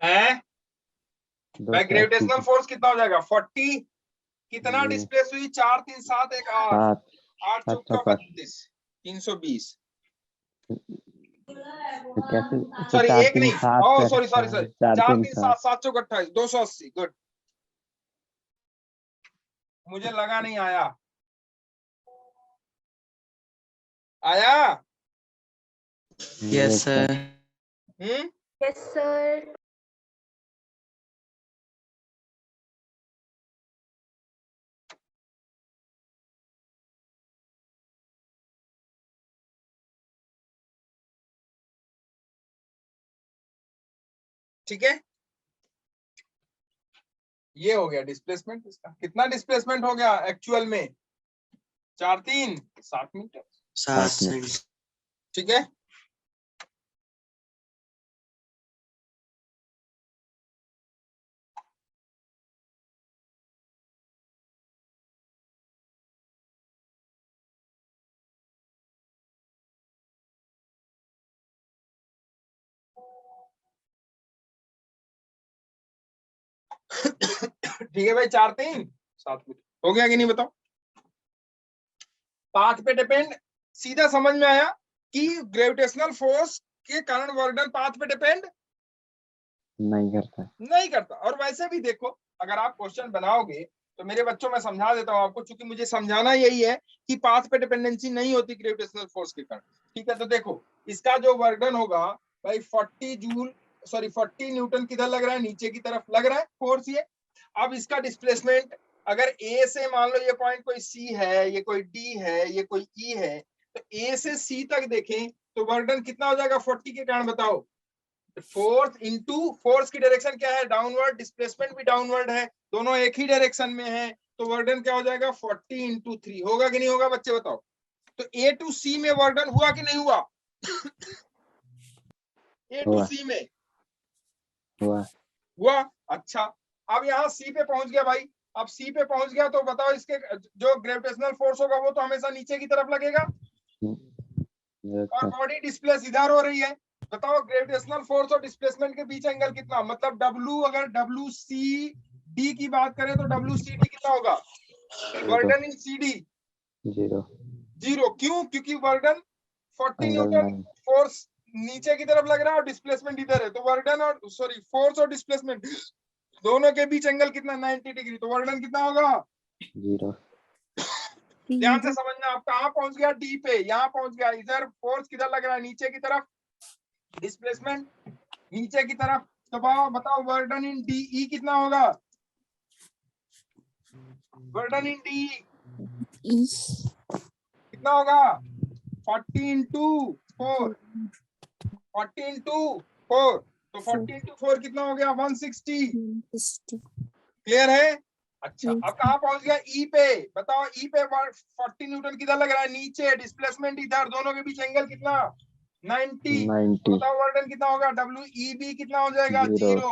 है बाय ग्रेविटेशनल फोर्स कितना हो जाएगा? 40 कितना ये डिस्प्लेस हुई? 4 3 7 1 8 8 7 चौका 32 320। कैसे? सॉरी 1 नहीं, ओ सॉरी 4 4 3 3 7 7 चौक 28 280। गुड, मुझे लगा नहीं आया Yes, sir. Yes, sir. ठीक है, ये हो गया डिस्प्लेसमेंट। इसका कितना डिस्प्लेसमेंट हो गया एक्चुअल में? 4 3 7 मीटर, 7. ठीक है। ठीक है भाई, 4 3 7 मीटर हो गया कि नहीं बताओ? पाथ पे डिपेंड, सीधा समझ में आया कि ग्रेविटेशनल फोर्स के कारण वर्डन पाथ पे डिपेंड नहीं करता। और वैसे भी देखो, अगर आप क्वेश्चन बनाओगे तो मेरे बच्चों में समझा देता हूं आपको, क्योंकि मुझे समझाना यही है कि पाथ पे डिपेंडेंसी नहीं होती ग्रेविटेशनल फोर्स के कारण। ठीक है, तो देखो इसका जो वर्डन होगा भाई 40 जूल 40 न्यूटन किधर लग रहा है, नीचे की तरफ लग रहा है फोर्स ये। अब इसका डिस्प्लेसमेंट अगर ए से मान लो ये पॉइंट कोई सी है, ये कोई डी है, ये कोई ई है, तो ए से सी तक देखें तो वर्डन कितना हो जाएगा 40 के कारण, बताओ। फोर्स इनटू फोर्स की डायरेक्शन क्या है, डाउनवर्ड, डिस्प्लेसमेंट भी डाउनवर्ड है, दोनों एक ही डायरेक्शन में है, तो वर्डन क्या हो जाएगा 40 इंटू 3, होगा कि नहीं होगा बच्चे बताओ। तो ए टू सी में वर्डन हुआ कि नहीं हुआ? ए टू हुआ। सी में हुआ। हुआ। अच्छा, अब यहाँ सी पे पहुंच गया भाई। अब सी पे पहुंच गया तो बताओ इसके जो ग्रेविटेशनल फोर्स होगा वो तो हमेशा नीचे की तरफ लगेगा, यस और सर। बॉडी डिस्प्लेस इधर हो रही है। बताओ ग्रेविटेशनल फोर्स और डिस्प्लेसमेंट के बीच एंगल कितना, मतलब डब्ल्यू, अगर डब्ल्यू सी डी की बात करें तो डब्ल्यू सी डी कितना होगा, वर्डन इन सी डी 0 0। क्यों? क्योंकि वर्डन 40 एंगल न्यूटन 9 फोर्स नीचे की तरफ लग रहा है और डिस्प्लेसमेंट इधर है, तो वर्डन और फोर्स और डिस्प्लेसमेंट दोनों के बीच एंगल कितना, 90 डिग्री, तो वर्डन कितना होगा 0। ध्यान से समझना। आप कहाँ पहुंच गया, डी पे, यहाँ पहुंच गया, इधर फोर्स किधर लग रहा है, नीचे की तरफ, डिस्प्लेसमेंट नीचे की तरफ, तो बताओ वर्डन इन डी ई कितना होगा, वर्डन इन डी कितना होगा 40 इंटू 4, 40 इंटू 4, तो 40 इंटू 4 कितना हो गया 160। क्लियर है? अच्छा, अब कहाँ पहुंच गया ई पे, बताओ ई पे 40 न्यूटन किधर लग रहा है, नीचे, डिस्प्लेसमेंट इधर, दोनों के बीच एंगल कितना 90। तो बताओ वर्डन कितना होगा, डब्ल्यू ई बी कितना हो जाएगा 0।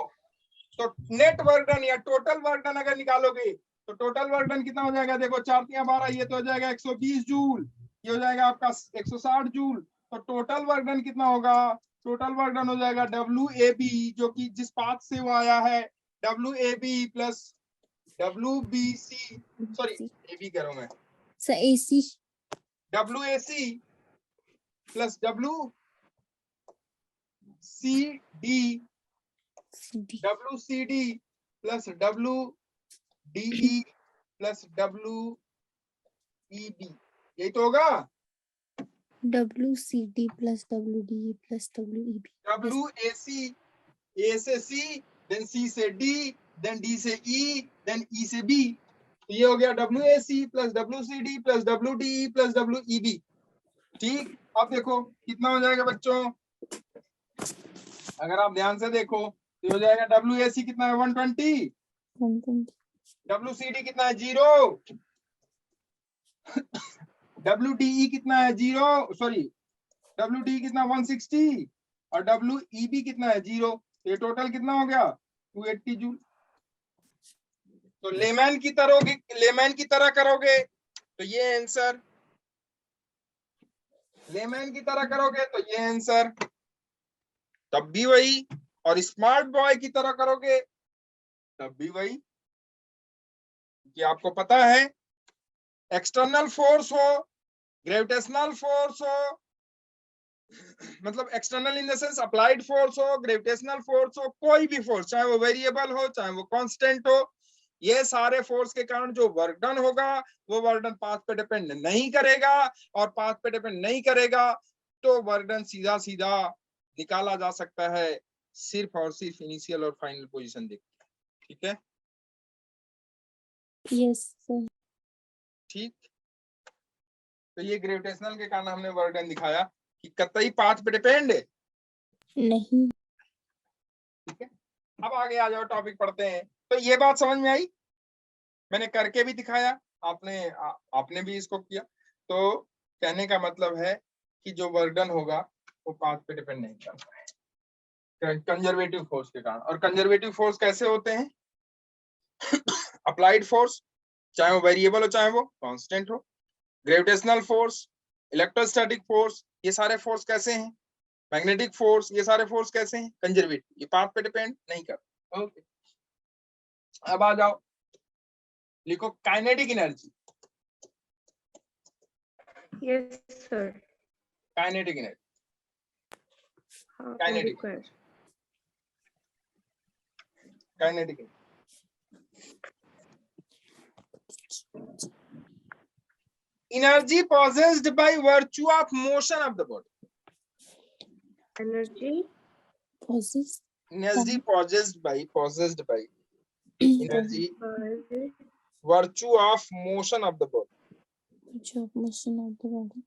तो नेट वर्डन या टोटल वर्डन अगर निकालोगे तो टोटल वर्डन कितना हो जाएगा, देखो 4 × 12, ये तो हो जाएगा 120 जूल, ये हो जाएगा आपका 160 जूल। तो टोटल वर्डन कितना होगा, टोटल वर्डन हो जाएगा डब्ल्यू ए बी, जो कि जिस पाथ से वो आया है, W A B plus W B C, sorry A B कह रहा हूं मैं, AC W A C plus W C D, W C D plus W D E plus W E B, यही तो होगा। WCD plus WDE plus WEB. W A C, A से C, then सी से D, then D से ई, then ई से B, तो ये हो गया W A C plus W C D plus W D E plus W E B. ठीक, अब देखो कितना हो जाएगा बच्चों, अगर आप ध्यान से देखो तो हो जाएगा डब्ल्यू ए सी कितना है 120, डब्ल्यू सी डी कितना है 0, डब्ल्यू डी ई कितना है 0, सॉरी डब्ल्यू डी कितना 160 और डब्ल्यू ई बी कितना है 0, ये टोटल कितना हो गया 280 जूल। तो लेमैन की तरह करोगे तो ये आंसर, लेमैन की तरह करोगे तो ये आंसर, तब भी वही, और स्मार्ट बॉय की तरह करोगे तब भी वही, कि आपको पता है एक्सटर्नल फोर्स हो, ग्रेविटेशनल फोर्स हो, मतलब external in the sense applied force हो, ग्रेविटेशनल फोर्स हो, कोई भी फोर्स, चाहे वो वेरिएबल हो चाहे वो कांस्टेंट हो, ये सारे फोर्स के कारण जो वर्क डन होगा वो वर्क डन पाथ पे डिपेंड नहीं करेगा, और पाथ पे डिपेंड नहीं करेगा तो वर्क डन सीधा सीधा निकाला जा सकता है सिर्फ और सिर्फ इनिशियल और फाइनल पोजीशन देख के। ठीक है, Yes, sir. ठीक। तो ये ग्रेविटेशनल के कारण हमने वर्क डन दिखाया कि कतई पाथ पे डिपेंड है। नहीं. ठीक है, अब आगे आ जाओ, टॉपिक पढ़ते हैं। तो ये बात समझ में आई, मैंने करके भी दिखाया, आपने भी इसको किया, तो कहने का मतलब है कि जो वर्क डन होगा वो पाथ पे डिपेंड नहीं करता है कंजर्वेटिव फोर्स के कारण। और कंजर्वेटिव फोर्स कैसे होते हैं, अप्लाइड फोर्स, चाहे वो वेरिएबल हो चाहे वो कांस्टेंट हो, ग्रेविटेशनल फोर्स, इलेक्ट्रोस्टैटिक फोर्स, ये सारे फोर्स कैसे हैं, मैग्नेटिक फोर्स, ये सारे फोर्स कैसे हैं, कंजर्वेटिव, ये पाथ पे डिपेंड नहीं करते। ओके, अब आ जाओ, लिखो kinetic energy. Yes sir. Kinetic energy, हाँ, kinetic kinetic energy possessed by virtue of motion of the body। Energy Possessed energy possessed by energy virtue of motion of the body. motion of the body.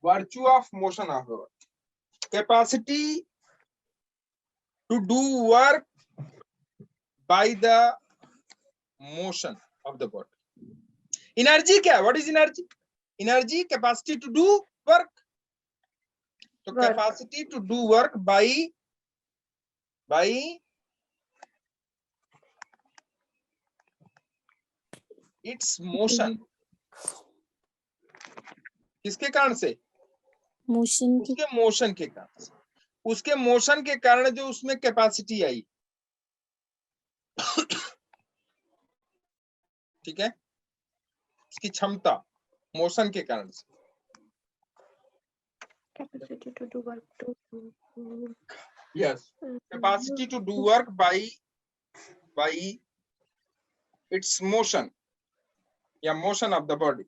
Virtue of motion of the body. Capacity to do work by the motion of the body. Energy क्या है? What is energy? Energy, capacity to do work. So Work. capacity to do work by its motion. किसके कारण से? Motion की उसके motion के कारण से। उसके मोशन के कारण जो उसमें कैपेसिटी आई, ठीक है, उसकी क्षमता मोशन के कारण से। Capacity to do work to Yes, capacity to do work by its motion या motion of the body.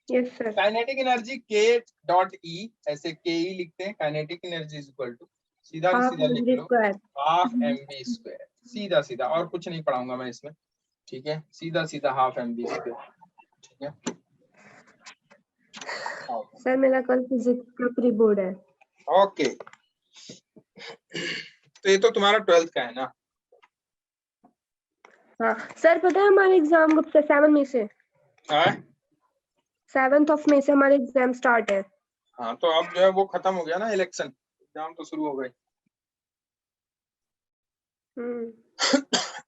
Yes sir. Kinetic energy K dot E, ऐसे KE लिखते हैं। Kinetic energy is equal to, सीधा Half सीधा लिख mv लो, square. Half mv square. सीधा सीधा, और कुछ नहीं पढ़ाऊंगा मैं इसमें, ठीक है, सीधा सीधा हाफ mv स्क्वायर, ठीक है। सर मेरा कल फिजिक्स का प्री बोर्ड है। ओके, तो ये तो तुम्हारा 12th का है ना? हाँ सर, पता है हमारे एग्जाम कब से? 7 मई से। हाँ 7 मई से हमारे एग्जाम स्टार्ट है। हाँ, तो अब जो है वो खत्म हो गया ना, इलेक्शन, एग्जाम तो शुरू हो गए।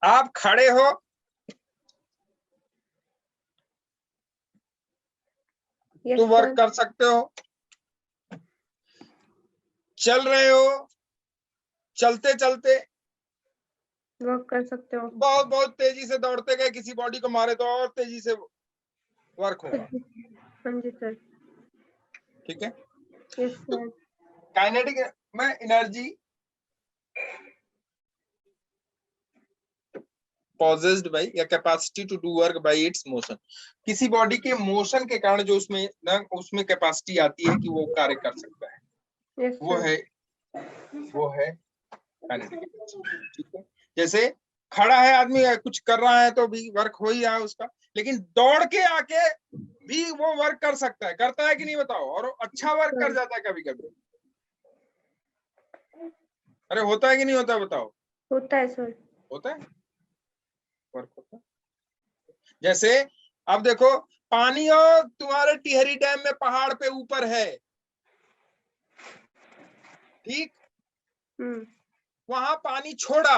आप खड़े हो, Yes, तो वर्क sir. कर सकते हो, चल रहे हो, चलते चलते वर्क कर सकते हो। बहुत बहुत तेजी से दौड़ते गए, किसी बॉडी को मारे तो और तेजी से वर्क होगा। हाँ जी सर। ठीक है। Yes sir. काइनेटिक में एनर्जी possessed by या capacity to do work by its motion, किसी बॉडी के मोशन के कारण जो उसमें कैपेसिटी आती है कि वो कार्य कर सकता है, Yes, वो sir. है काइनेटिक एनर्जी। ठीक है, जैसे खड़ा है आदमी, कुछ कर रहा है तो भी वर्क हो ही रहा है उसका, लेकिन दौड़ के आके भी वो वर्क कर सकता है, करता है कि नहीं बताओ? और अच्छा वर्क कर जाता है कभी कभी। अरे होता है कि नहीं होता, बताओ? होता है सर। होता है, वर्क होता है। जैसे अब देखो, पानी और तुम्हारे टिहरी डैम में पहाड़ पे ऊपर है, ठीक, वहां पानी छोड़ा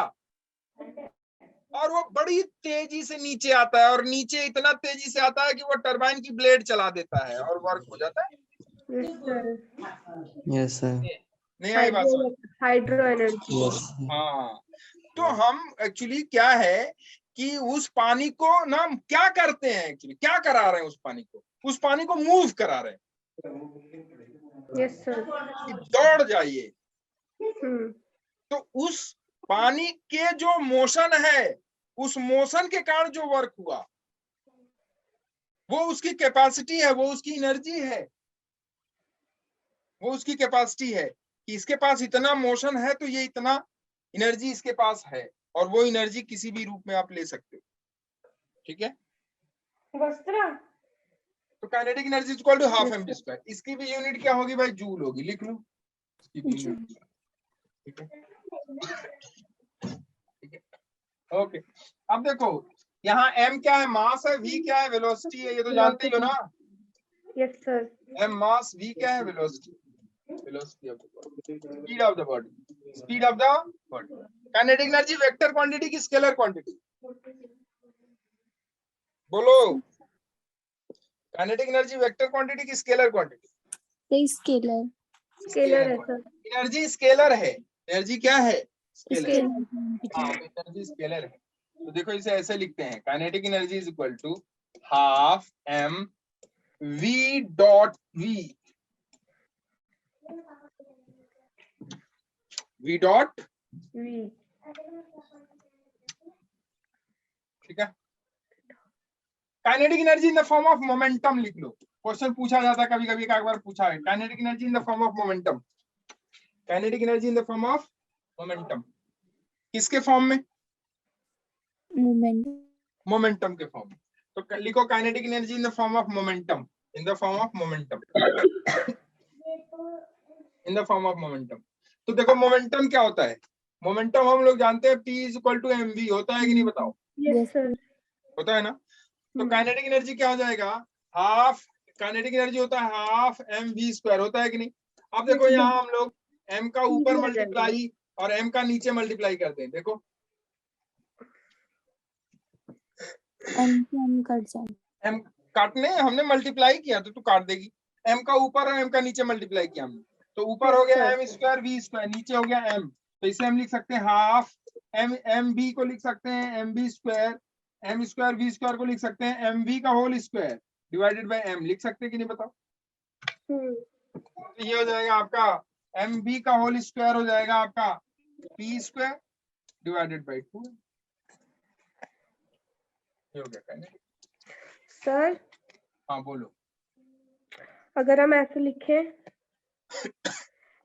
और वो बड़ी तेजी से नीचे आता है, और नीचे इतना तेजी से आता है कि वो टरबाइन की ब्लेड चला देता है और वर्क हो जाता है। Yes sir. नहीं आई बात समझ? Hydro energy. हाँ, तो हम एक्चुअली क्या है कि उस पानी को ना क्या करते हैं, एक्चुअली क्या करा रहे हैं, उस पानी को मूव करा रहे हैं। Yes sir. दौड़ जाइए। हम्म। तो उस पानी के जो मोशन है, उस मोशन के कारण जो वर्क हुआ, वो उसकी कैपेसिटी है, वो उसकी एनर्जी है, वो उसकी कैपेसिटी है कि इसके पास इतना मोशन है तो ये इतना एनर्जी इसके पास है, और वो एनर्जी किसी भी रूप में आप ले सकते हो। ठीक है, तो kinetic energy is equal to half M V square. इसकी भी यूनिट क्या होगी भाई? जूल होगी, लिख लो इसकी भी यूनिट। ठीक है, ठीक है, ओके। अब देखो यहाँ m क्या है? मास है। v क्या है? वेलोसिटी है। ये तो जानते ही हो ना? Yes sir. m mass, v क्या है? Velocity, velocity of the body, speed of the body, speed of the body. Kinetic energy vector quantity की स्केलर क्वांटिटी? बोलो, काइनेटिक एनर्जी वेक्टर क्वांटिटी की स्केलर क्वांटिटी? स्केलर। स्केलर है sir. Energy scalar है। Energy क्या है? Scalar. Scalar. हाँ, energy scalar है। तो देखो इसे ऐसे लिखते हैं, kinetic energy is equal to half m v dot v, v dot V. ठीक है। Kinetic energy in the form of momentum लिख लो, क्वेश्चन पूछा जाता है कभी कभी, एक बार पूछा है, kinetic energy in the form of momentum, kinetic energy in the form of momentum, किसके फॉर्म में? मोमेंट मोमेंटम के फॉर्म में। तो लिखो kinetic energy in the form of momentum, in the form of momentum, in the form of momentum. तो देखो momentum क्या होता है, मोमेंटम हम लोग जानते हैं P = mv होता है कि नहीं, बताओ? Yes sir. होता है ना। तो काइनेटिक एनर्जी क्या हो जाएगा, हाफ, काइनेटिक एनर्जी होता है हाफ mv² होता है कि नहीं। अब देखो यहाँ हम लोग m का ऊपर मल्टीप्लाई और m का नीचे मल्टीप्लाई करते हैं, देखो एम कट जाए, m काटने हमने मल्टीप्लाई किया तो तू काट देगी, m का ऊपर और m का नीचे मल्टीप्लाई किया हमने, तो ऊपर हो गया m², v², नीचे हो गया m, तो इसे हम लिख सकते हैं हाफ mv को लिख सकते हैं mv², m² v² को लिख सकते हैं mv का whole square divided by m, लिख सकते हैं कि नहीं, बताओ? तो ये हो जाएगा आपका mv का होल स्क्वायर हो जाएगा आपका p² डिवाइडेड बाय 2, ये हो गया काइनेटिक। सर हाँ बोलो। अगर हम ऐसे लिखें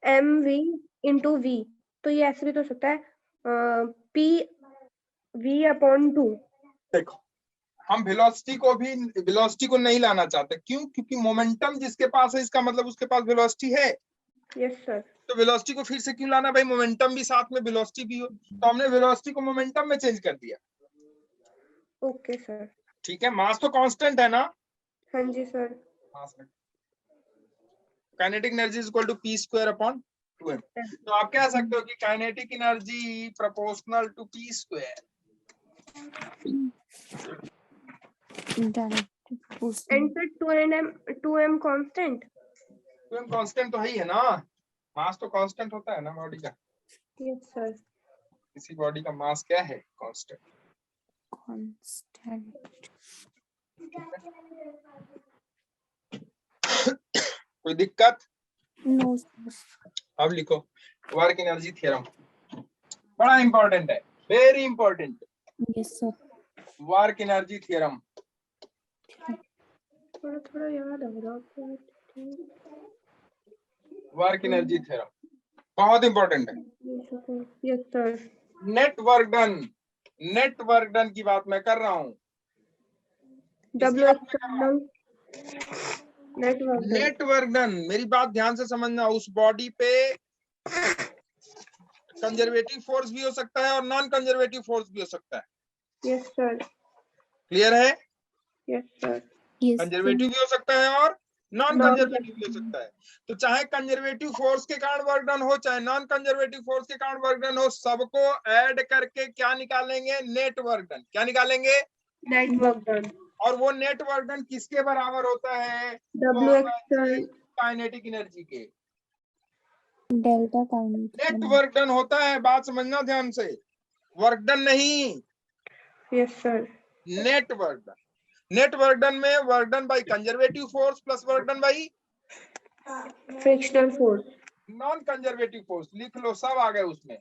mv into v, तो ये ऐसे भी तो हो सकता है p v/2। देखो हम वेलोसिटी को नहीं लाना चाहते, क्यों? क्योंकि मोमेंटम जिसके पास है इसका मतलब उसके पास वेलोसिटी है। Yes sir. तो वेलोसिटी को फिर से क्यों लाना भाई, मोमेंटम भी साथ में वेलोसिटी भी हो, तो हमने वेलोसिटी को मोमेंटम में चेंज कर दिया। Okay sir. ठीक है, मास तो कांस्टेंट है ना। हाँ जी सर। Kinetic energy = p²/2m। तो आप कह सकते हो कि kinetic energy proportional to p²। And sir 2m constant. 2m constant तो है ही है ना, मास तो कांस्टेंट होता है ना बॉडी का। Yes sir. किसी बॉडी का मास क्या है, कांस्टेंट। कोई दिक्कत? नो। अब लिखो वर्क एनर्जी थ्योरम, बड़ा इंपॉर्टेंट है, very important. Yes sir. Work energy theorem, थोड़ा थोड़ा याद आ रहा है। वर्क एनर्जी थ्योरम बहुत इंपॉर्टेंट है। Yes sir. Net work done की बात मैं कर रहा हूँ। नेट वर्क डन, मेरी बात ध्यान से समझना, उस बॉडी पे कंजर्वेटिव फोर्स भी हो सकता है और नॉन कंजर्वेटिव फोर्स भी हो सकता है। Yes sir. क्लियर है? Yes sir. कंजर्वेटिव भी हो सकता है और नॉन कंजर्वेटिव भी हो सकता है। तो चाहे कंजर्वेटिव फोर्स के कारण वर्क डन हो, चाहे नॉन कंजर्वेटिव फोर्स के कारण वर्क डन हो, सबको ऐड करके क्या निकालेंगे, नेट वर्क डन। क्या निकालेंगे? Net work done. और वो नेट वर्क डन किसके बराबर होता है? W काइनेटिक एनर्जी के। Delta kinetic net work done होता है, बात समझना ध्यान से, वर्क डन नहीं। Yes sir. Net work done, net work done में work done by conservative force plus work done by frictional force. Non conservative force, लिख लो सब आ गए उसमें।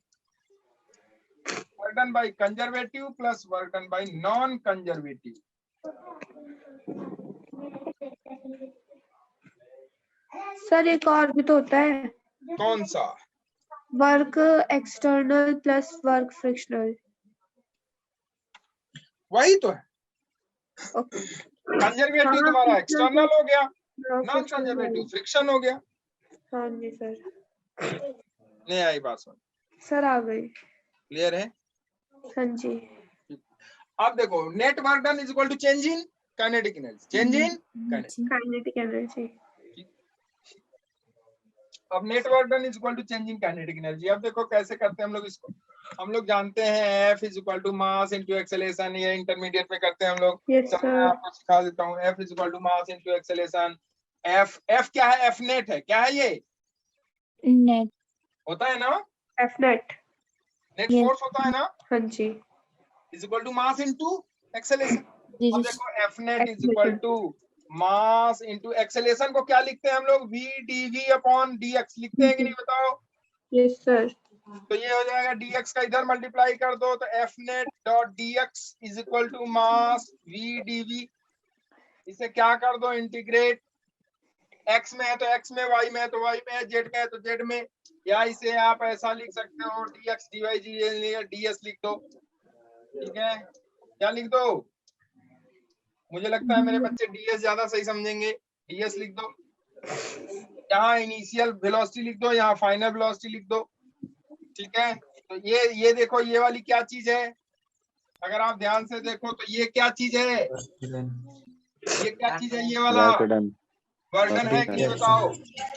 Work done by conservative plus work done by non conservative. Sir एक और भी तो होता है। कौन सा? Work external plus work frictional. वही तो है। कंजर्वेटिव तुम्हारा एक्सटर्नल हो गया, नॉन कंजर्वेटिव फ्रिक्शन हो गया। हाँ जी सर। नहीं आई बात समझ? सर आ गई। क्लियर है? हाँ जी। अब देखो net work done = change in kinetic energy, change in kinetic energy. अब net work done = change in kinetic energy. अब देखो कैसे करते हैं हम लोग इसको। हम लोग जानते हैं F = मास इंटू एक्सेलेरेशन, ये इंटरमीडिएट में करते हैं हम लोग। मैं आपको सिखा देता हूँ। F = mass into acceleration. F क्या है? F नेट है। क्या है ये? नेट होता है ना, F नेट फोर्स होता है ना। हाँ जी। = मास इंटू एक्सेलेरेशन। अब देखो F net = mass into acceleration को क्या लिखते हैं हम लोग? v/dv/dx लिखते हैं कि नहीं, बताओ? Yes sir. तो ये हो जाएगा dx का इधर मल्टीप्लाई कर दो तो F net dot dx = मास v/dv। इसे क्या कर दो इंटीग्रेट, x में है तो x में, y में है तो y में है, z में है तो z में, या इसे आप ऐसा लिख सकते हो dx dy ds लिख दो। ठीक है, क्या लिख दो? मुझे लगता है मेरे बच्चे ds ज्यादा सही समझेंगे, ds लिख दो। यहाँ इनिशियल वेलोसिटी लिख दो, यहाँ फाइनल वेलोसिटी लिख दो। ठीक है, तो ये देखो ये वाली क्या चीज है, अगर आप ध्यान से देखो तो ये क्या चीज है, ये क्या चीज है, ये वाला वर्क डन। वर्डन है कि नहीं Yes, बताओ?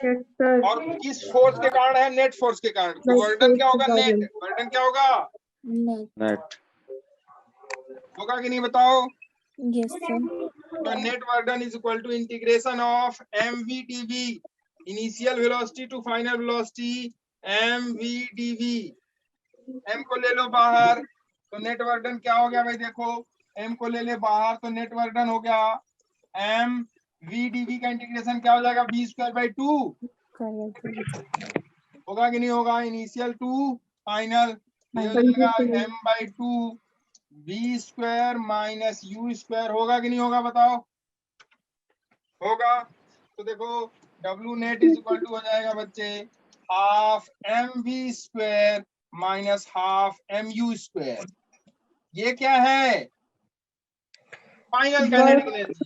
Yes sir. और किस फोर्स के कारण है? नेट फोर्स के कारण। तो वर्डन क्या होगा? नेट। वर्डन क्या होगा? नेट। होगा कि नहीं बताओ? Yes, sir. तो नेट वर्डन is equal to integration of mvdv, initial velocity to final velocity, mvdv। m को ले लो बाहर तो नेट वर्डन क्या हो गया भाई? देखो m को ले ले बाहर तो नेट वर्डन हो गया mvdv का इंटीग्रेशन क्या हो जाएगा? v²/2 Correct. होगा कि नहीं होगा? इनिशियल टू फाइनल, ये हो जाएगा m/2 v² माइनस u², होगा कि नहीं होगा बताओ? होगा। तो देखो w net is equal to हो जाएगा बच्चे half mv² minus half mu²। ये क्या है? Final kinetic energy.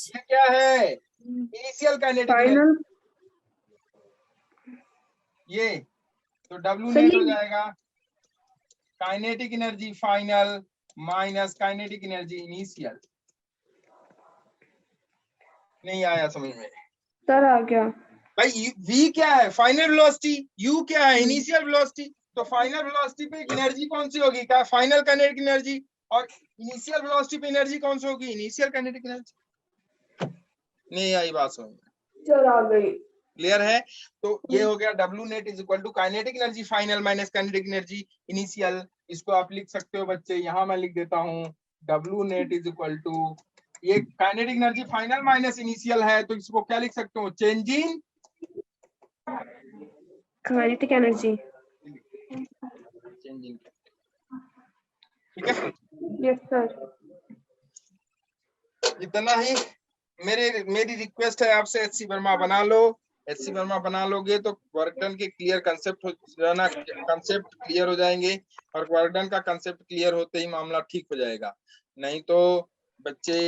ये क्या है? Initial kinetic energy. फाइनल ये तो w नेट हो जाएगा kinetic energy final minus kinetic energy initial. नहीं आया समझ में? सर आ गया। भाई v क्या है? Final velocity. u क्या है? Initial velocity. तो फाइनल वेलोसिटी पे एनर्जी कौन सी होगी? क्या फाइनल काइनेटिक एनर्जी। और इनिशियल वेलोसिटी पे एनर्जी कौन सी होगी? Initial kinetic energy. नहीं आई बात समझ में? सर आ गई। क्लियर है? तो ये हो गया w net is equal to kinetic energy final minus kinetic energy initial. इसको आप लिख सकते हो बच्चे, यहाँ मैं लिख देता हूँ w net is equal to, ये kinetic energy final minus initial है तो इसको क्या लिख सकते हो? Change in kinetic energy. Change in. ठीक है, यस सर। इतना ही मेरी रिक्वेस्ट है आपसे। एचसी वर्मा बना लो। एचसी वर्मा बना लोगे तो वर्क डन के क्लियर कंसेप्ट क्लियर हो जाएंगे, और वर्क डन का कंसेप्ट क्लियर होते ही मामला ठीक हो जाएगा। नहीं तो बच्चे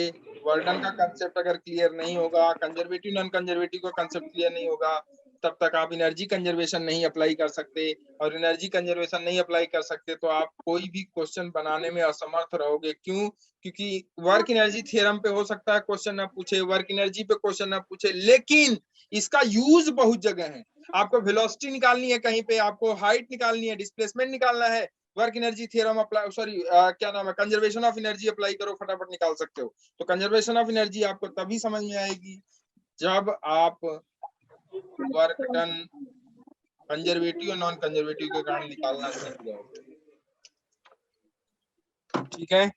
वर्क डन का कंसेप्ट अगर क्लियर नहीं होगा, कंजर्वेटिव नॉन कंजर्वेटिव का कंसेप्ट क्लियर नहीं होगा, तब तक आप एनर्जी कंजर्वेशन नहीं अप्लाई कर सकते, और एनर्जी कंजर्वेशन नहीं अप्लाई कर सकते तो आप कोई भी क्वेश्चन बनाने में असमर्थ रहोगे। क्यों? क्योंकि वर्क एनर्जी थ्योरम पे हो सकता है क्वेश्चन ना पूछे, वर्क एनर्जी पे क्वेश्चन ना पूछे, लेकिन इसका यूज बहुत जगह है। आपको वेलोसिटी निकालनी है कहीं पे, आपको हाइट निकालनी है, डिस्प्लेसमेंट निकालना है, work energy theorem apply, sorry क्या नाम है, कंजर्वेशन ऑफ एनर्जी अप्लाई करो, फटाफट निकाल सकते हो। तो कंजर्वेशन ऑफ एनर्जी आपको तभी समझ में आएगी जब आप वर्क डन कंजर्वेटिव और नॉन कंजर्वेटिव के कारण निकालना सीख जाओगे। ठीक है।